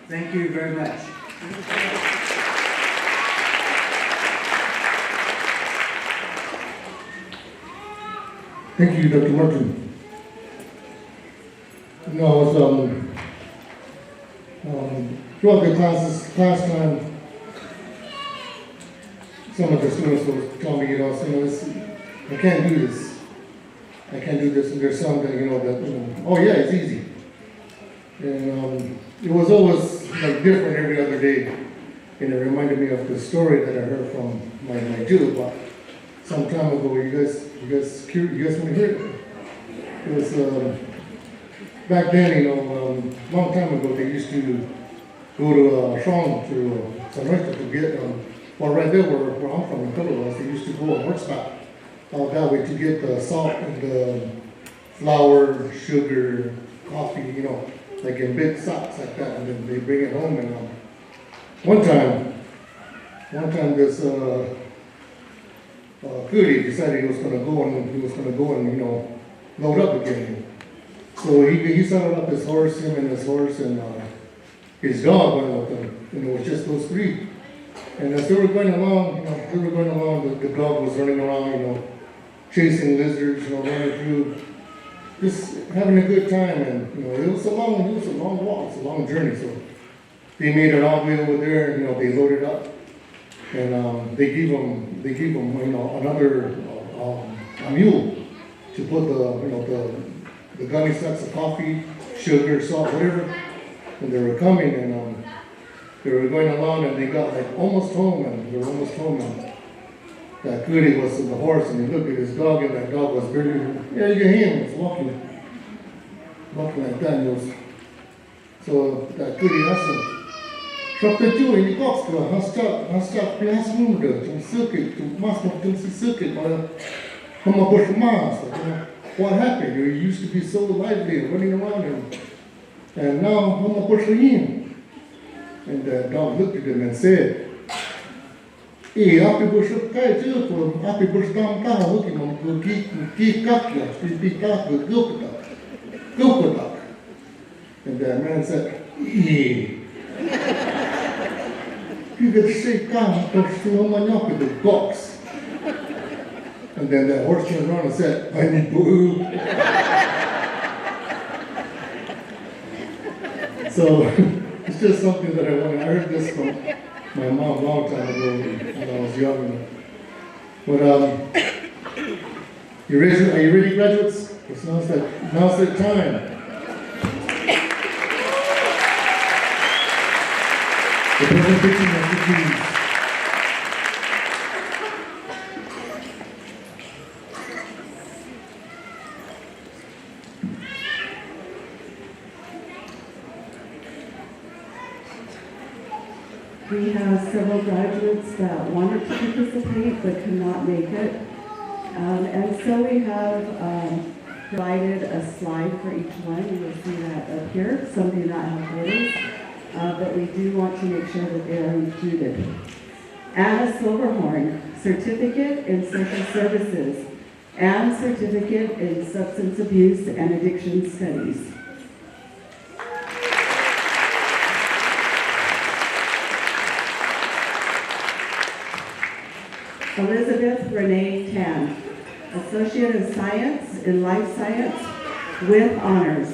Thank you very much. Thank you, Dr. Martin. You know, I was, throughout the class time, some of the students were telling me, I can't do this. I can't do this. And there's some that, oh yeah, it's easy. And it was always like different every other day. And it reminded me of the story that I heard from my Jew about some time ago. You guys want to hear it? It was back then, long time ago, they used to go to Sean to Sonora to get, right there where I'm from in Philippines, they used to go on horseback out that way to get the salt and the flour, sugar, coffee, like in big sacks like that, and then they bring it home. And one time this Goody decided he was going to go and load up again. So he saddled up his horse, and his dog went with him. It was just those three. And as they were going along, the dog was running around, chasing lizards, running through, just having a good time. And it was a long walk, it's a long journey. So they made it all the way over there, and they loaded up, and they gave him another a mule to put the gummy sacks of coffee, sugar, salt, whatever. And they were coming, and they were going along, and they got almost home, and that Goody was on the horse, and he looked at his dog, and that dog was barely, you can hear him, was walking like that. And so that Goody asked him, Dr. Joe, in the Coxco, hasta classroom, to circuit, to master to circuit, or from a bush mass. What happened? You used to be so lively and running around, and now I'm a bush in. And the dog looked at him and said, "Hey, happy bush of Kaiju, for happy bush down town, looking on the key kakya, speak up with Gilpatak." And the man said, "Hey." you could see come to Slomanyaka, the box. And then that horse turned around and said, I need boo. So it's just something that I heard this from my mom a long time ago when I was young. But are you ready, graduates? Because now's the time. The presentation of degrees. We have several graduates that wanted to participate but could not make it. And so we have provided a slide for each one. You will see that up here. Some do not have photos, but we do want to make sure that they are included. Anna Silverhorn, Certificate in Social Services and Certificate in Substance Abuse and Addiction Studies. Elizabeth Renee Tan, Associate of Science in Life Science with honors.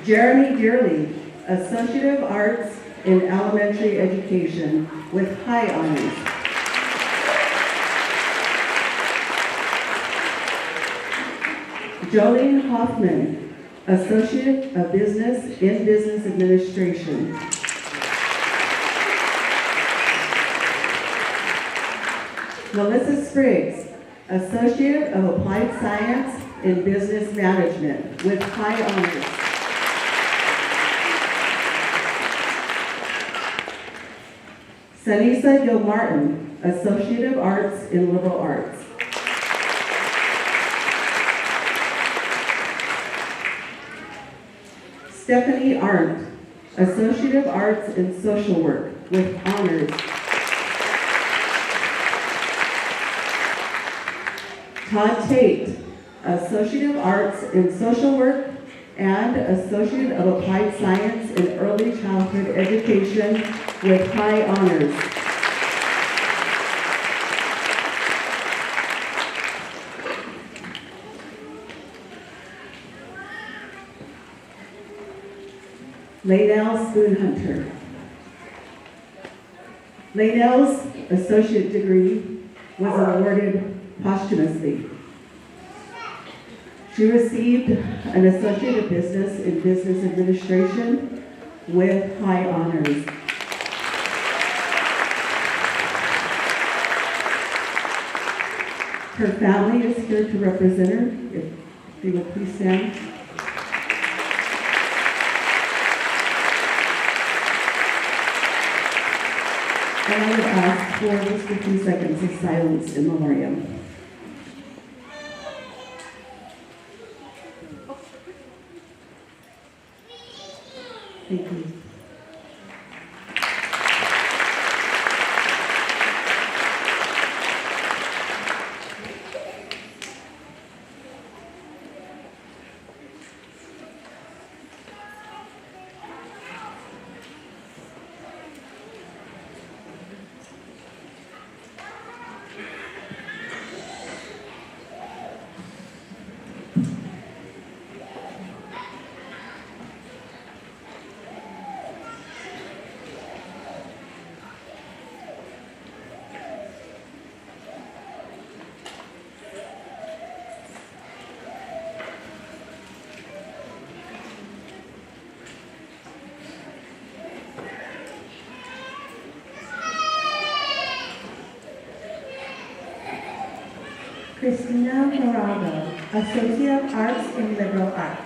Jeremy Dearly, Associate of Arts in Elementary Education with high honors. Jolene Hoffman, Associate of Business in Business Administration. Melissa Spriggs, Associate of Applied Science in Business Management with high honors. Sanisa Gilmartin, Associate of Arts in Liberal Arts. Stephanie Arndt, Associate of Arts in Social Work with honors. Todd Tate, Associate of Arts in Social Work and Associate of Applied Science in Early Childhood Education with high honors. Laydell Spoonhunter. Laydell's associate degree was awarded posthumously. She received an Associate of Business in Business Administration with high honors. Her family is here to represent her. If you would please stand. And I would ask for just a few seconds of silence in memoriam. Thank you. Christina Moraga, Associate of Arts in Liberal Arts.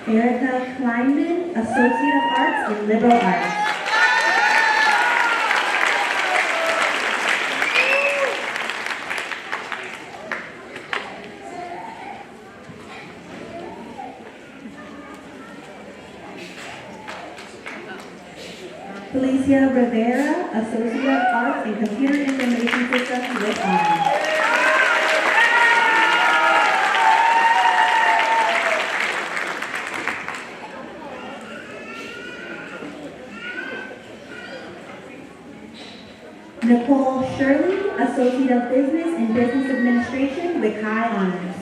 Erica Kleinman, Associate of Arts in Liberal Arts. Felicia Rivera, Associate of Arts in Computer Information Systems with honors. Nicole Shirley, Associate of Business in Business Administration with high honors.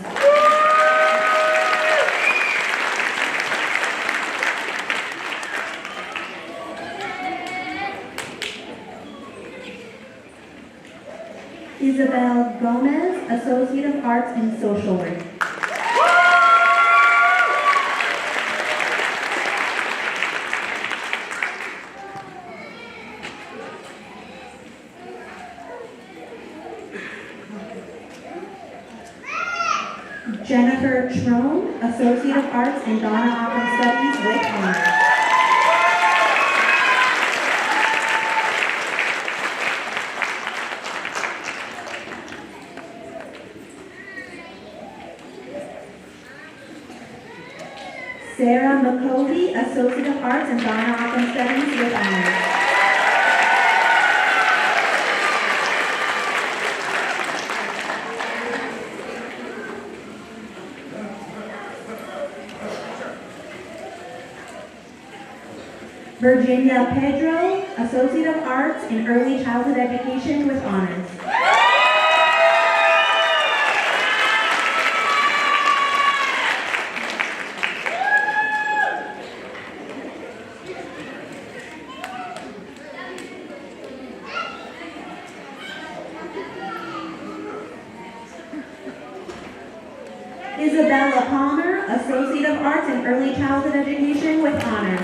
Isabel Gomez, Associate of Arts in Social Work. Jennifer Trone, Associate of Arts in Donna Opera Studies with honors. Sarah McCovey, Associate of Arts in Donna Opera Studies with honors. Virginia Pedro, Associate of Arts in Early Childhood Education with honors. Isabella Palmer, Associate of Arts in Early Childhood Education with honors.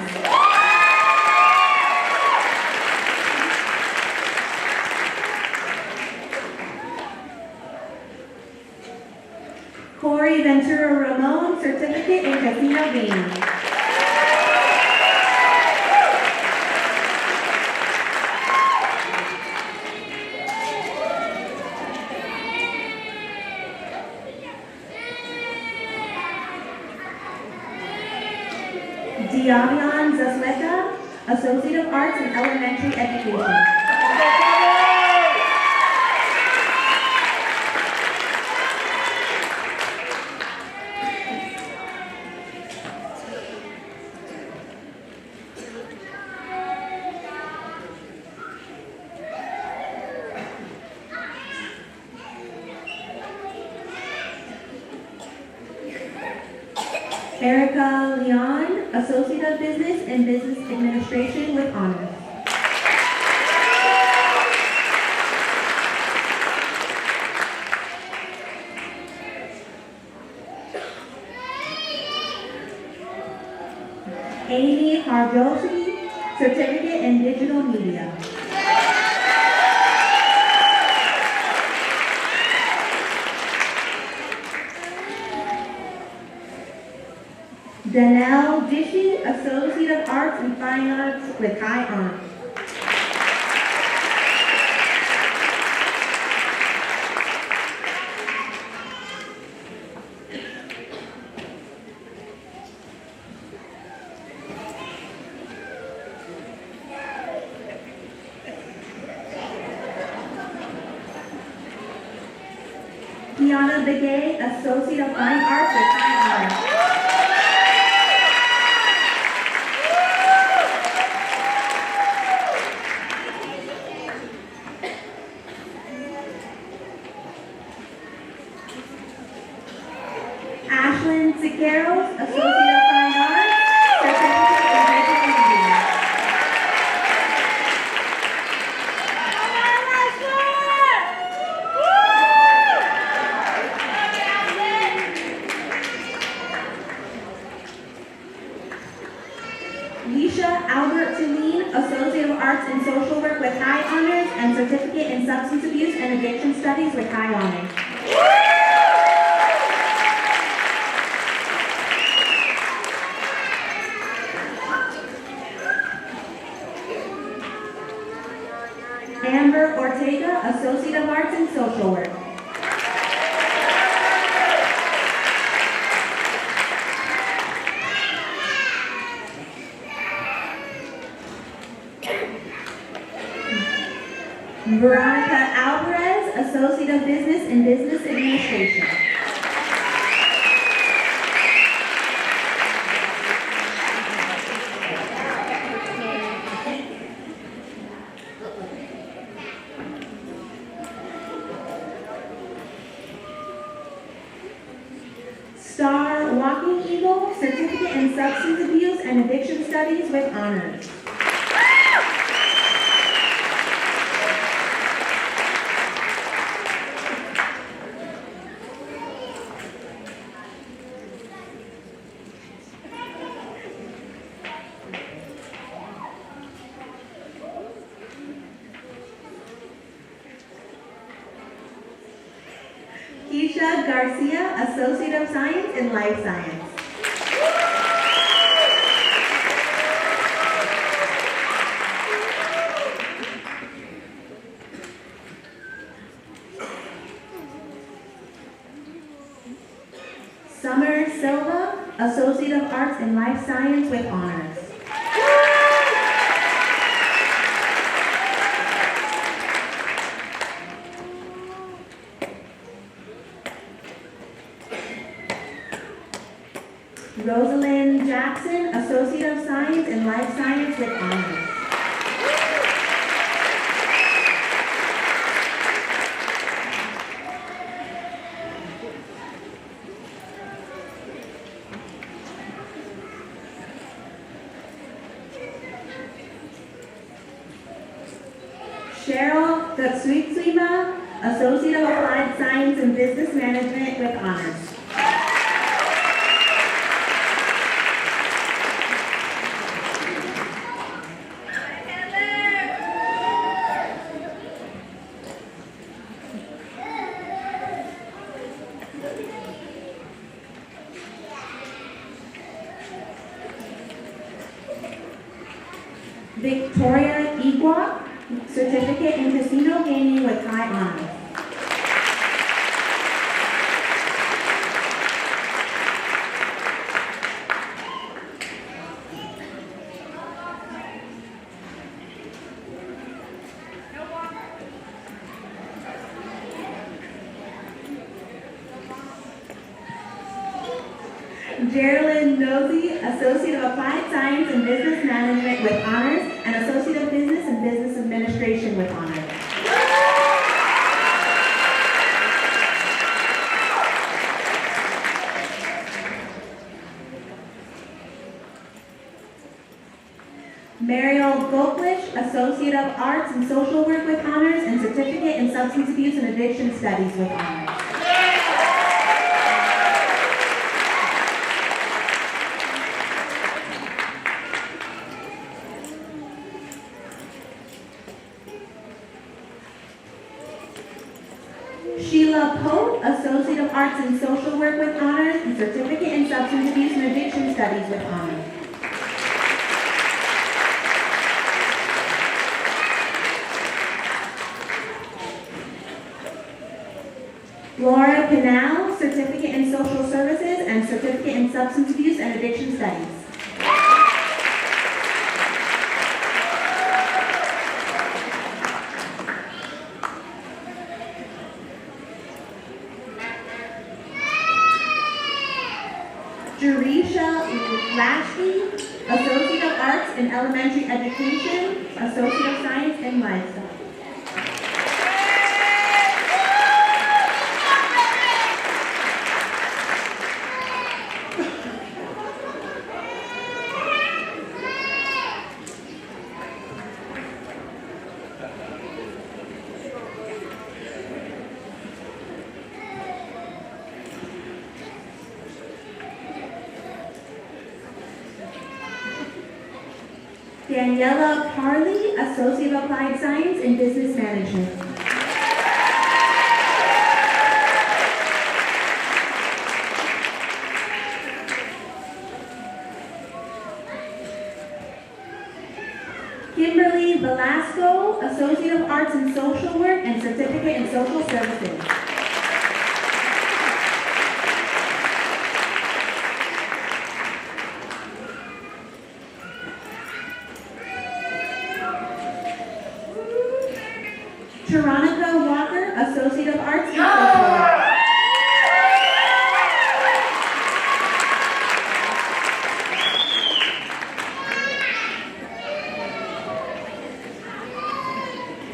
Corey Ventura Ramon, Certificate in Casino Games. Diavion Zasleta, Associate of Arts in Elementary Education. Erica Leon, Associate of Business in Business Administration with honors. Amy Harjosi, Certificate in Digital Media. Danelle Dishi, Associate of Arts and Fine Arts with high honors. Kiana Begay, Associate of Fine Arts with high honors. Ashlyn Siqueiros, Associate of Fine Arts, Certificate in Digital Media. Leisha Albert Tulene, Associate of Arts in Social Work with high honors and Certificate in Substance Abuse and Addiction Studies with high honors. Amber Ortega, Associate of Arts in Social Work. Veronica Alvarez, Associate of Business in Business Administration. Star Walking Eagle, Certificate in Substance Abuse and Addiction Studies with honors. Keisha Garcia, Associate of Science in Life Science. Summer Silva, Associate of Arts in Life Science with honors. Rosalind Jackson, Associate of Science in Life Science with honors. Cheryl Gatsuitsima, Associate of Applied Science in Business Management with honors. Victoria Igua, Certificate in Casino Gaming with high honors. Geraldine Nosey, Associate of Applied Science in Business Management with honors, and Associate of Business and Business Administration with honors. Mariel Goklish, Associate of Arts in Social Work with honors, and Certificate in Substance Abuse and Addiction Studies with honors. Sheila Pope, Associate of Arts in Social Work with honors, and Certificate in Substance Abuse and Addiction Studies with honors. Laura Pinal, Certificate in Social Services and Certificate in Substance Abuse and Addiction Studies. Jerisha Lashley, Associate of Arts in Elementary Education, Associate of Science in Lifestyle. Daniela Parley, Associate of Applied Science in Business Management. Kimberly Velasco, Associate of Arts in Social Work and Certificate in Social Services. Sharonica Walker, Associate of Arts in Social Work.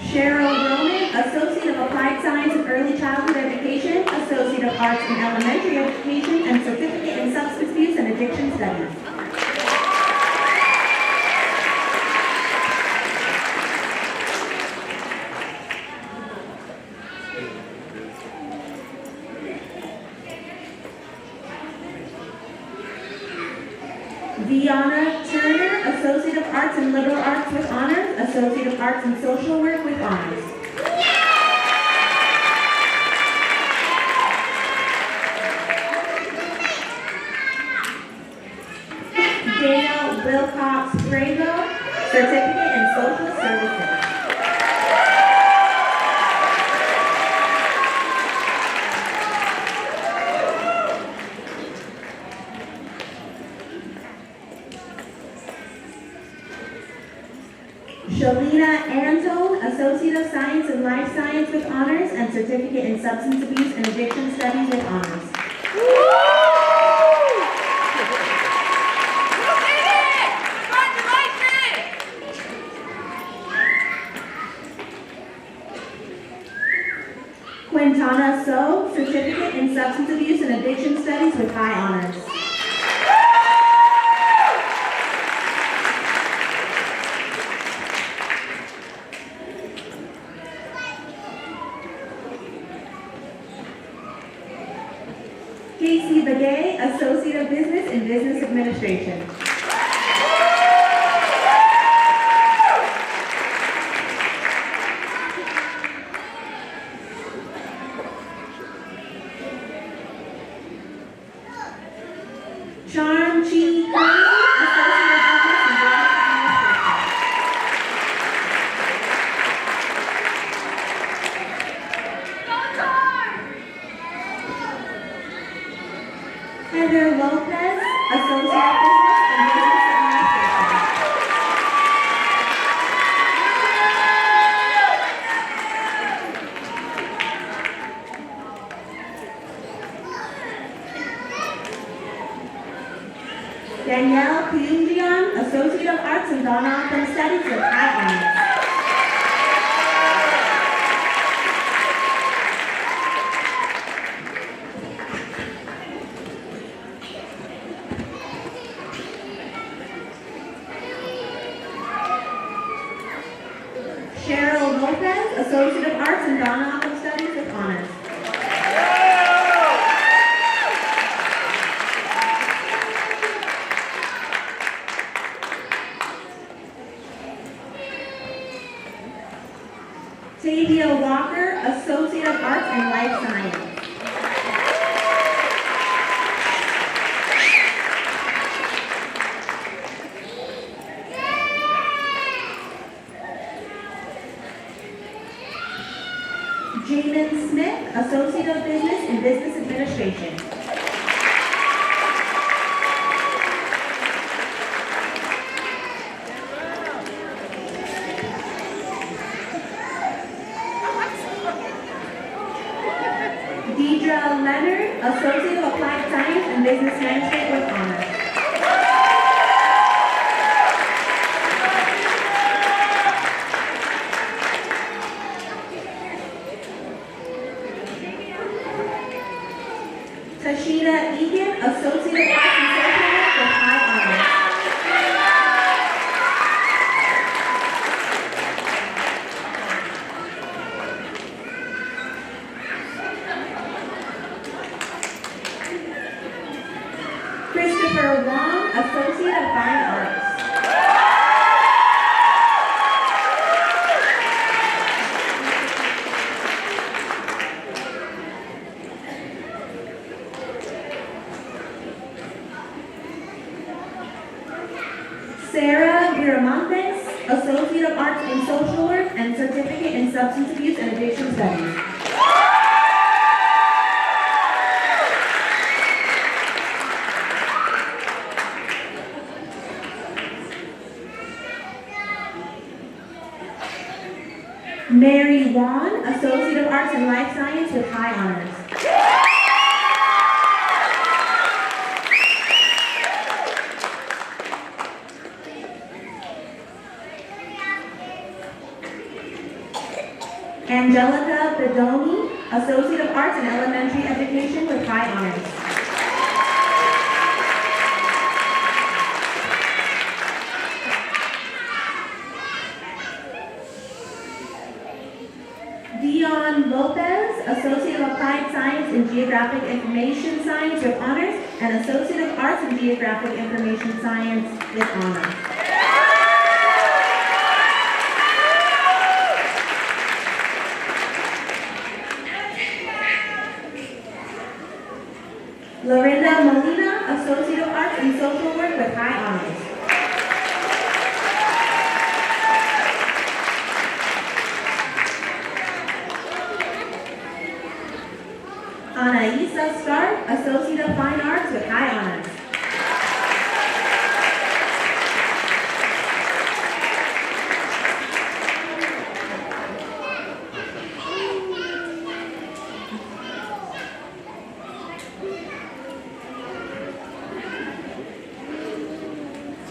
Cheryl Roman, Associate of Applied Science in Early Childhood Education, Associate of Arts in Elementary Education, and Certificate in Substance Abuse and Addiction Studies. Viana Turner, Associate of Arts in Liberal Arts with Honors, Associate of Arts in Social Work with Honors. Dana Wilcox Prego, Certificate in Social Services. Shalina Antone, Associate of Science in Life Science with Honors and Certificate in Substance Abuse and Addiction Studies with Honors. Quintana So, Certificate in Substance Abuse and Addiction Studies with high honors. Casey Begay, Associate of Business in Business Administration. Charm Chi Curry, Associate of Business in Business Administration. Heather Lopez, Associate of Business in Business Administration. Danielle Kuyunjian, Associate of Arts in Don Studies with high honors. Cheryl Lopez, Associate of Arts in Don Studies with honors. Tavia Walker, Associate of Arts in Life Science. Jamin Smith, Associate of Business in Business Administration. Deidre Leonard, Associate of Applied Science and Business Management with honors. Tashina Egan, Associate of Arts in Social Work with high honors. Christopher Wong, Associate of Fine Arts. Sarah Viramontes, Associate of Arts in Social Work and Certificate in Substance Abuse and Addiction Studies. Mary Wan, Associate of Arts in Life Science with high honors. Angelica Bedoni, Associate of Arts in Elementary Education with high honors. Dion Lopez, Associate of Applied Science in Geographic Information Science with honors, and Associate of Arts in Geographic Information Science with honors. Lorinda Molina, Associate of Arts in Social Work with high honors. Anaisa Stark, Associate of Fine Arts with high honors.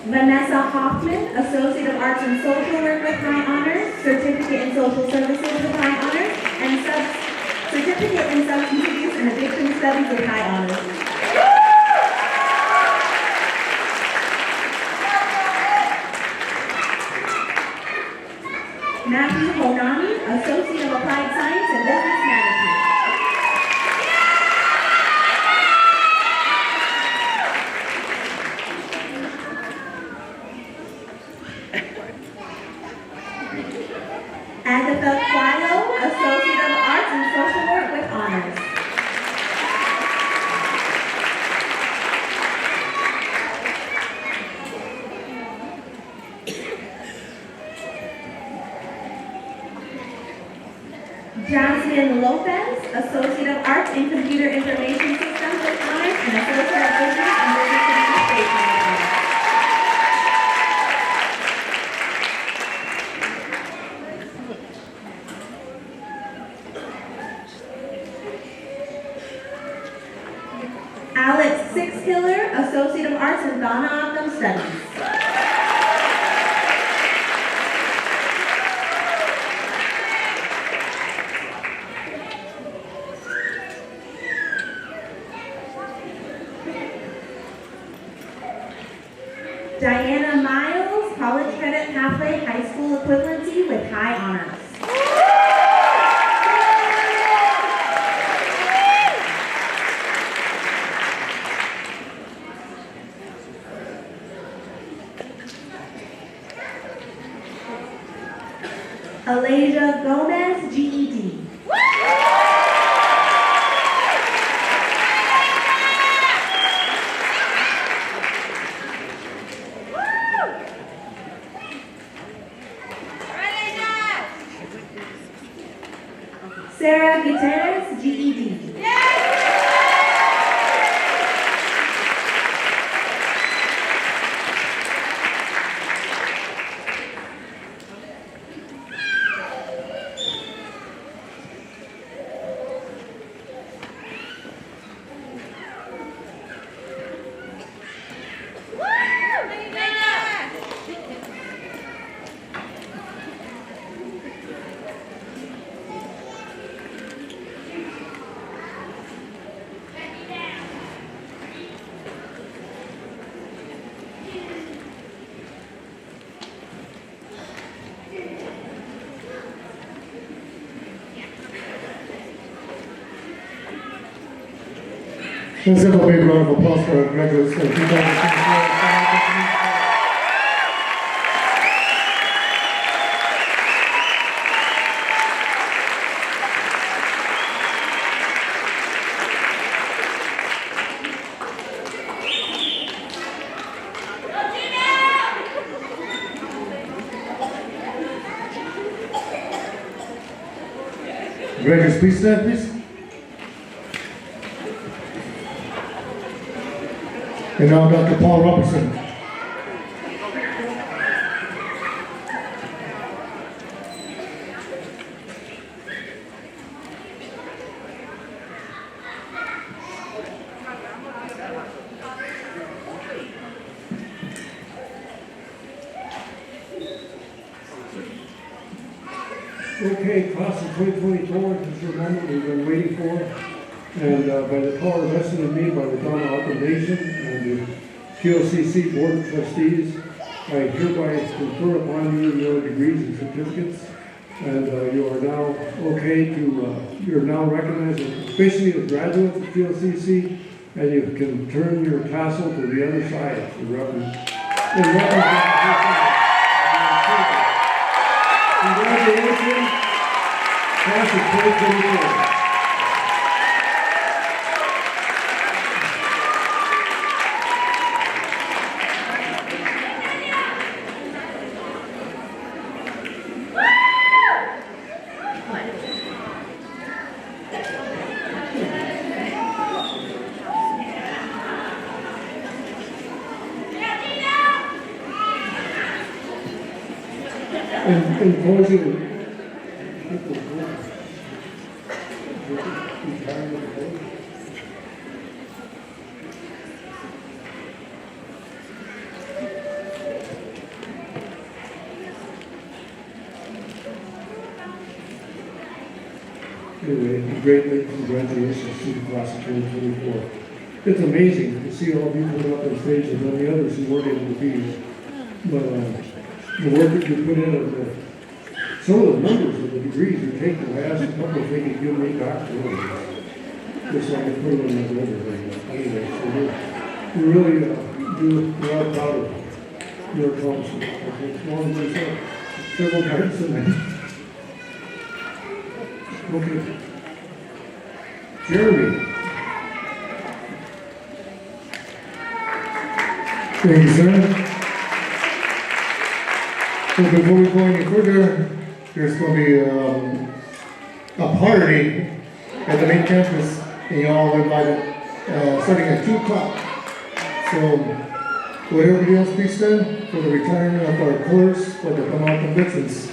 Vanessa Hoffman, Associate of Arts in Social Work with high honors, Certificate in Social Services with high honors, and Certificate in Substance Abuse and Addiction Studies with high honors. Matthew Honami, Associate of Applied Science and Business Management. Agatha Quilo, Associate of Arts in Social Work with honors. Jasmine Lopez, Associate of Arts in Computer Information Systems with honors, and Associate of Business and Business Administration with honors. Alex Sixkiller, Associate of Arts in Ghana Outcome Studies. Diana Miles, College Credit Pathway High School Equivalency with high honors. Alasia Gomez, GED. Sarah Gutierrez, GED. Let's have a big round of applause for our graduates of 2024. Graduates, please stand, please. And now Dr. Paul Robertson. Okay, class of 2024, this is your moment we've been waiting for. And by the power vested in me by the Donna Alton Nation and the PLCC Board of Trustees, I hereby confer upon you your degrees and certificates. And you are now you're now recognized officially as graduates of PLCC, and you can turn your tassel to the other side to represent. Congratulations, class of 2024. In closing, anyway, great congratulations to the class of 2024. It's amazing to see all of you coming up on stage and then the others who weren't able to be. But the work that you put in of some of the numbers of the degrees you're taking, I asked a couple if they could give me back to them. Just so I could put them in the order. Anyway, so we really we are proud of your accomplishment. It's more than we said several times tonight. Okay. Jeremy. Thank you, sir. So before we go any further, there's going to be a party at the main campus, and you all are invited, starting at 2 o'clock. So, would everybody else please stand for the retirement of our colors for the Commencement veterans?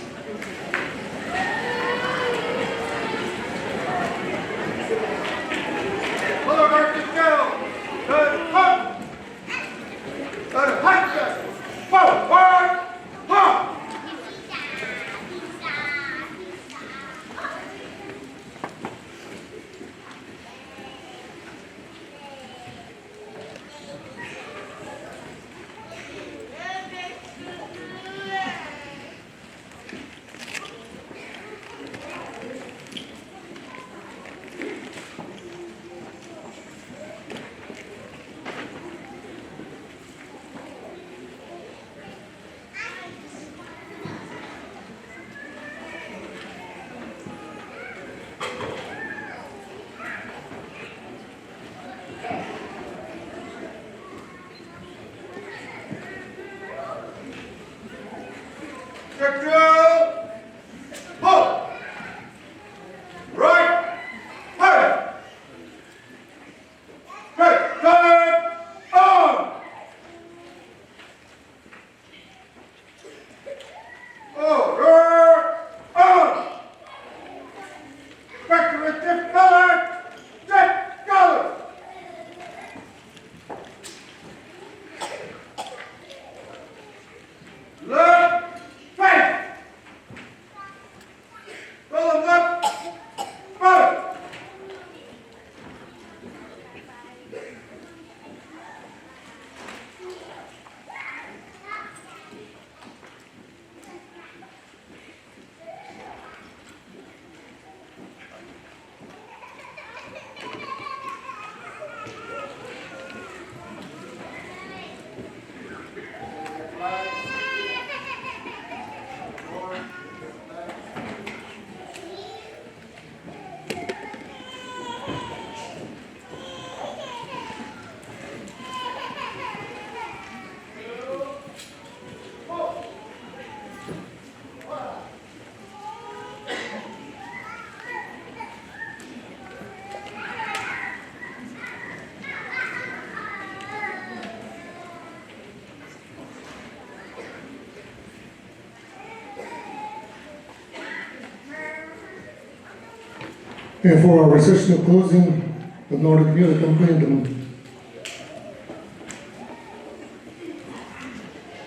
And for our recession of closing, the Nordic Community Complaint.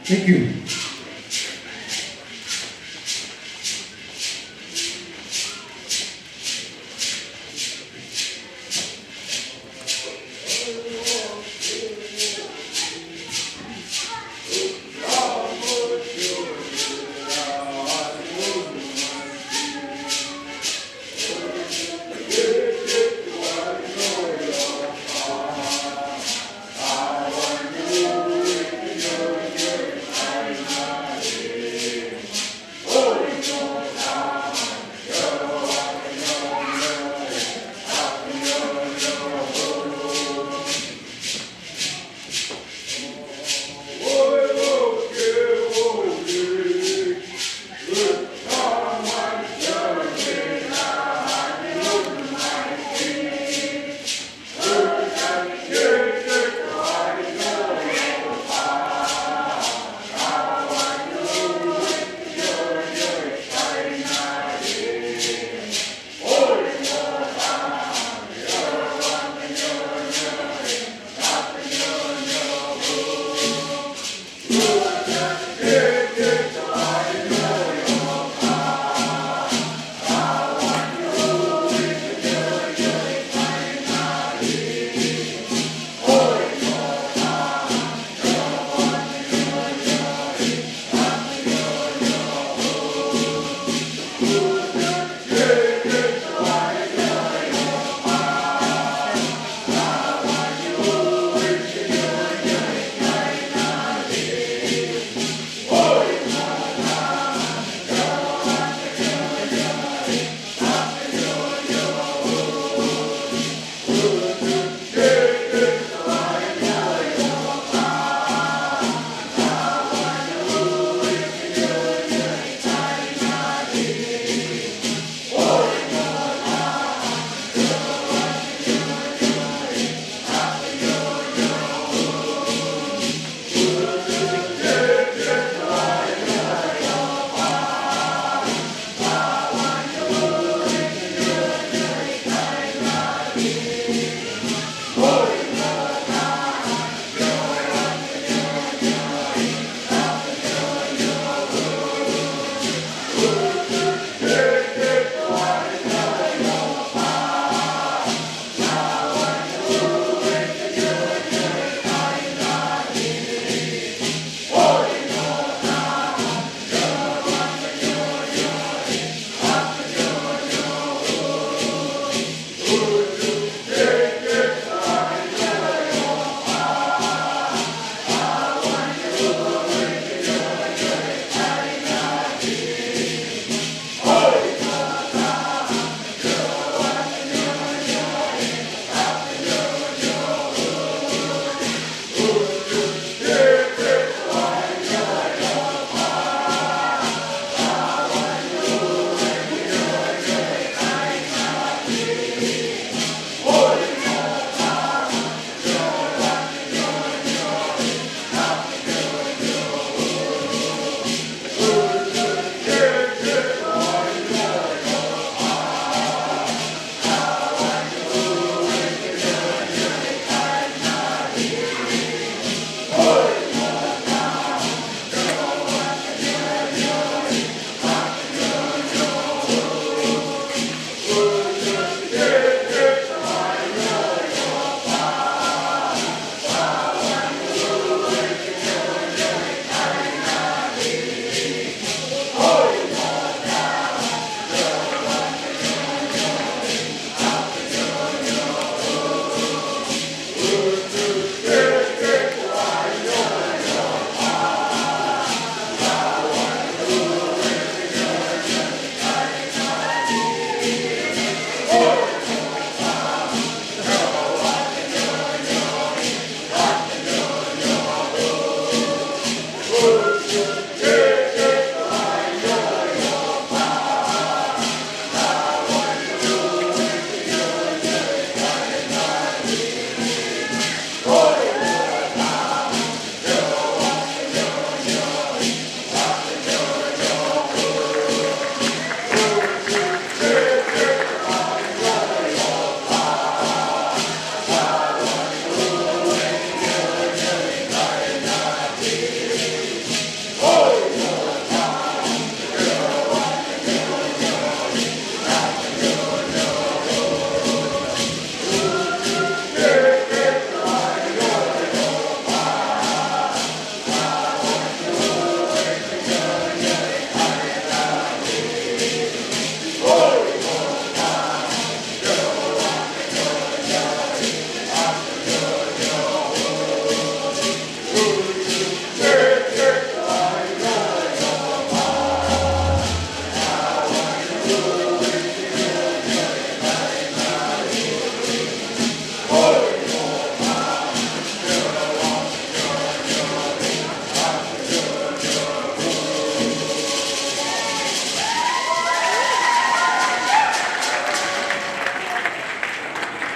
Thank you.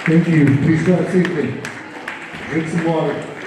Thank you. Please drive safely. Drink some water.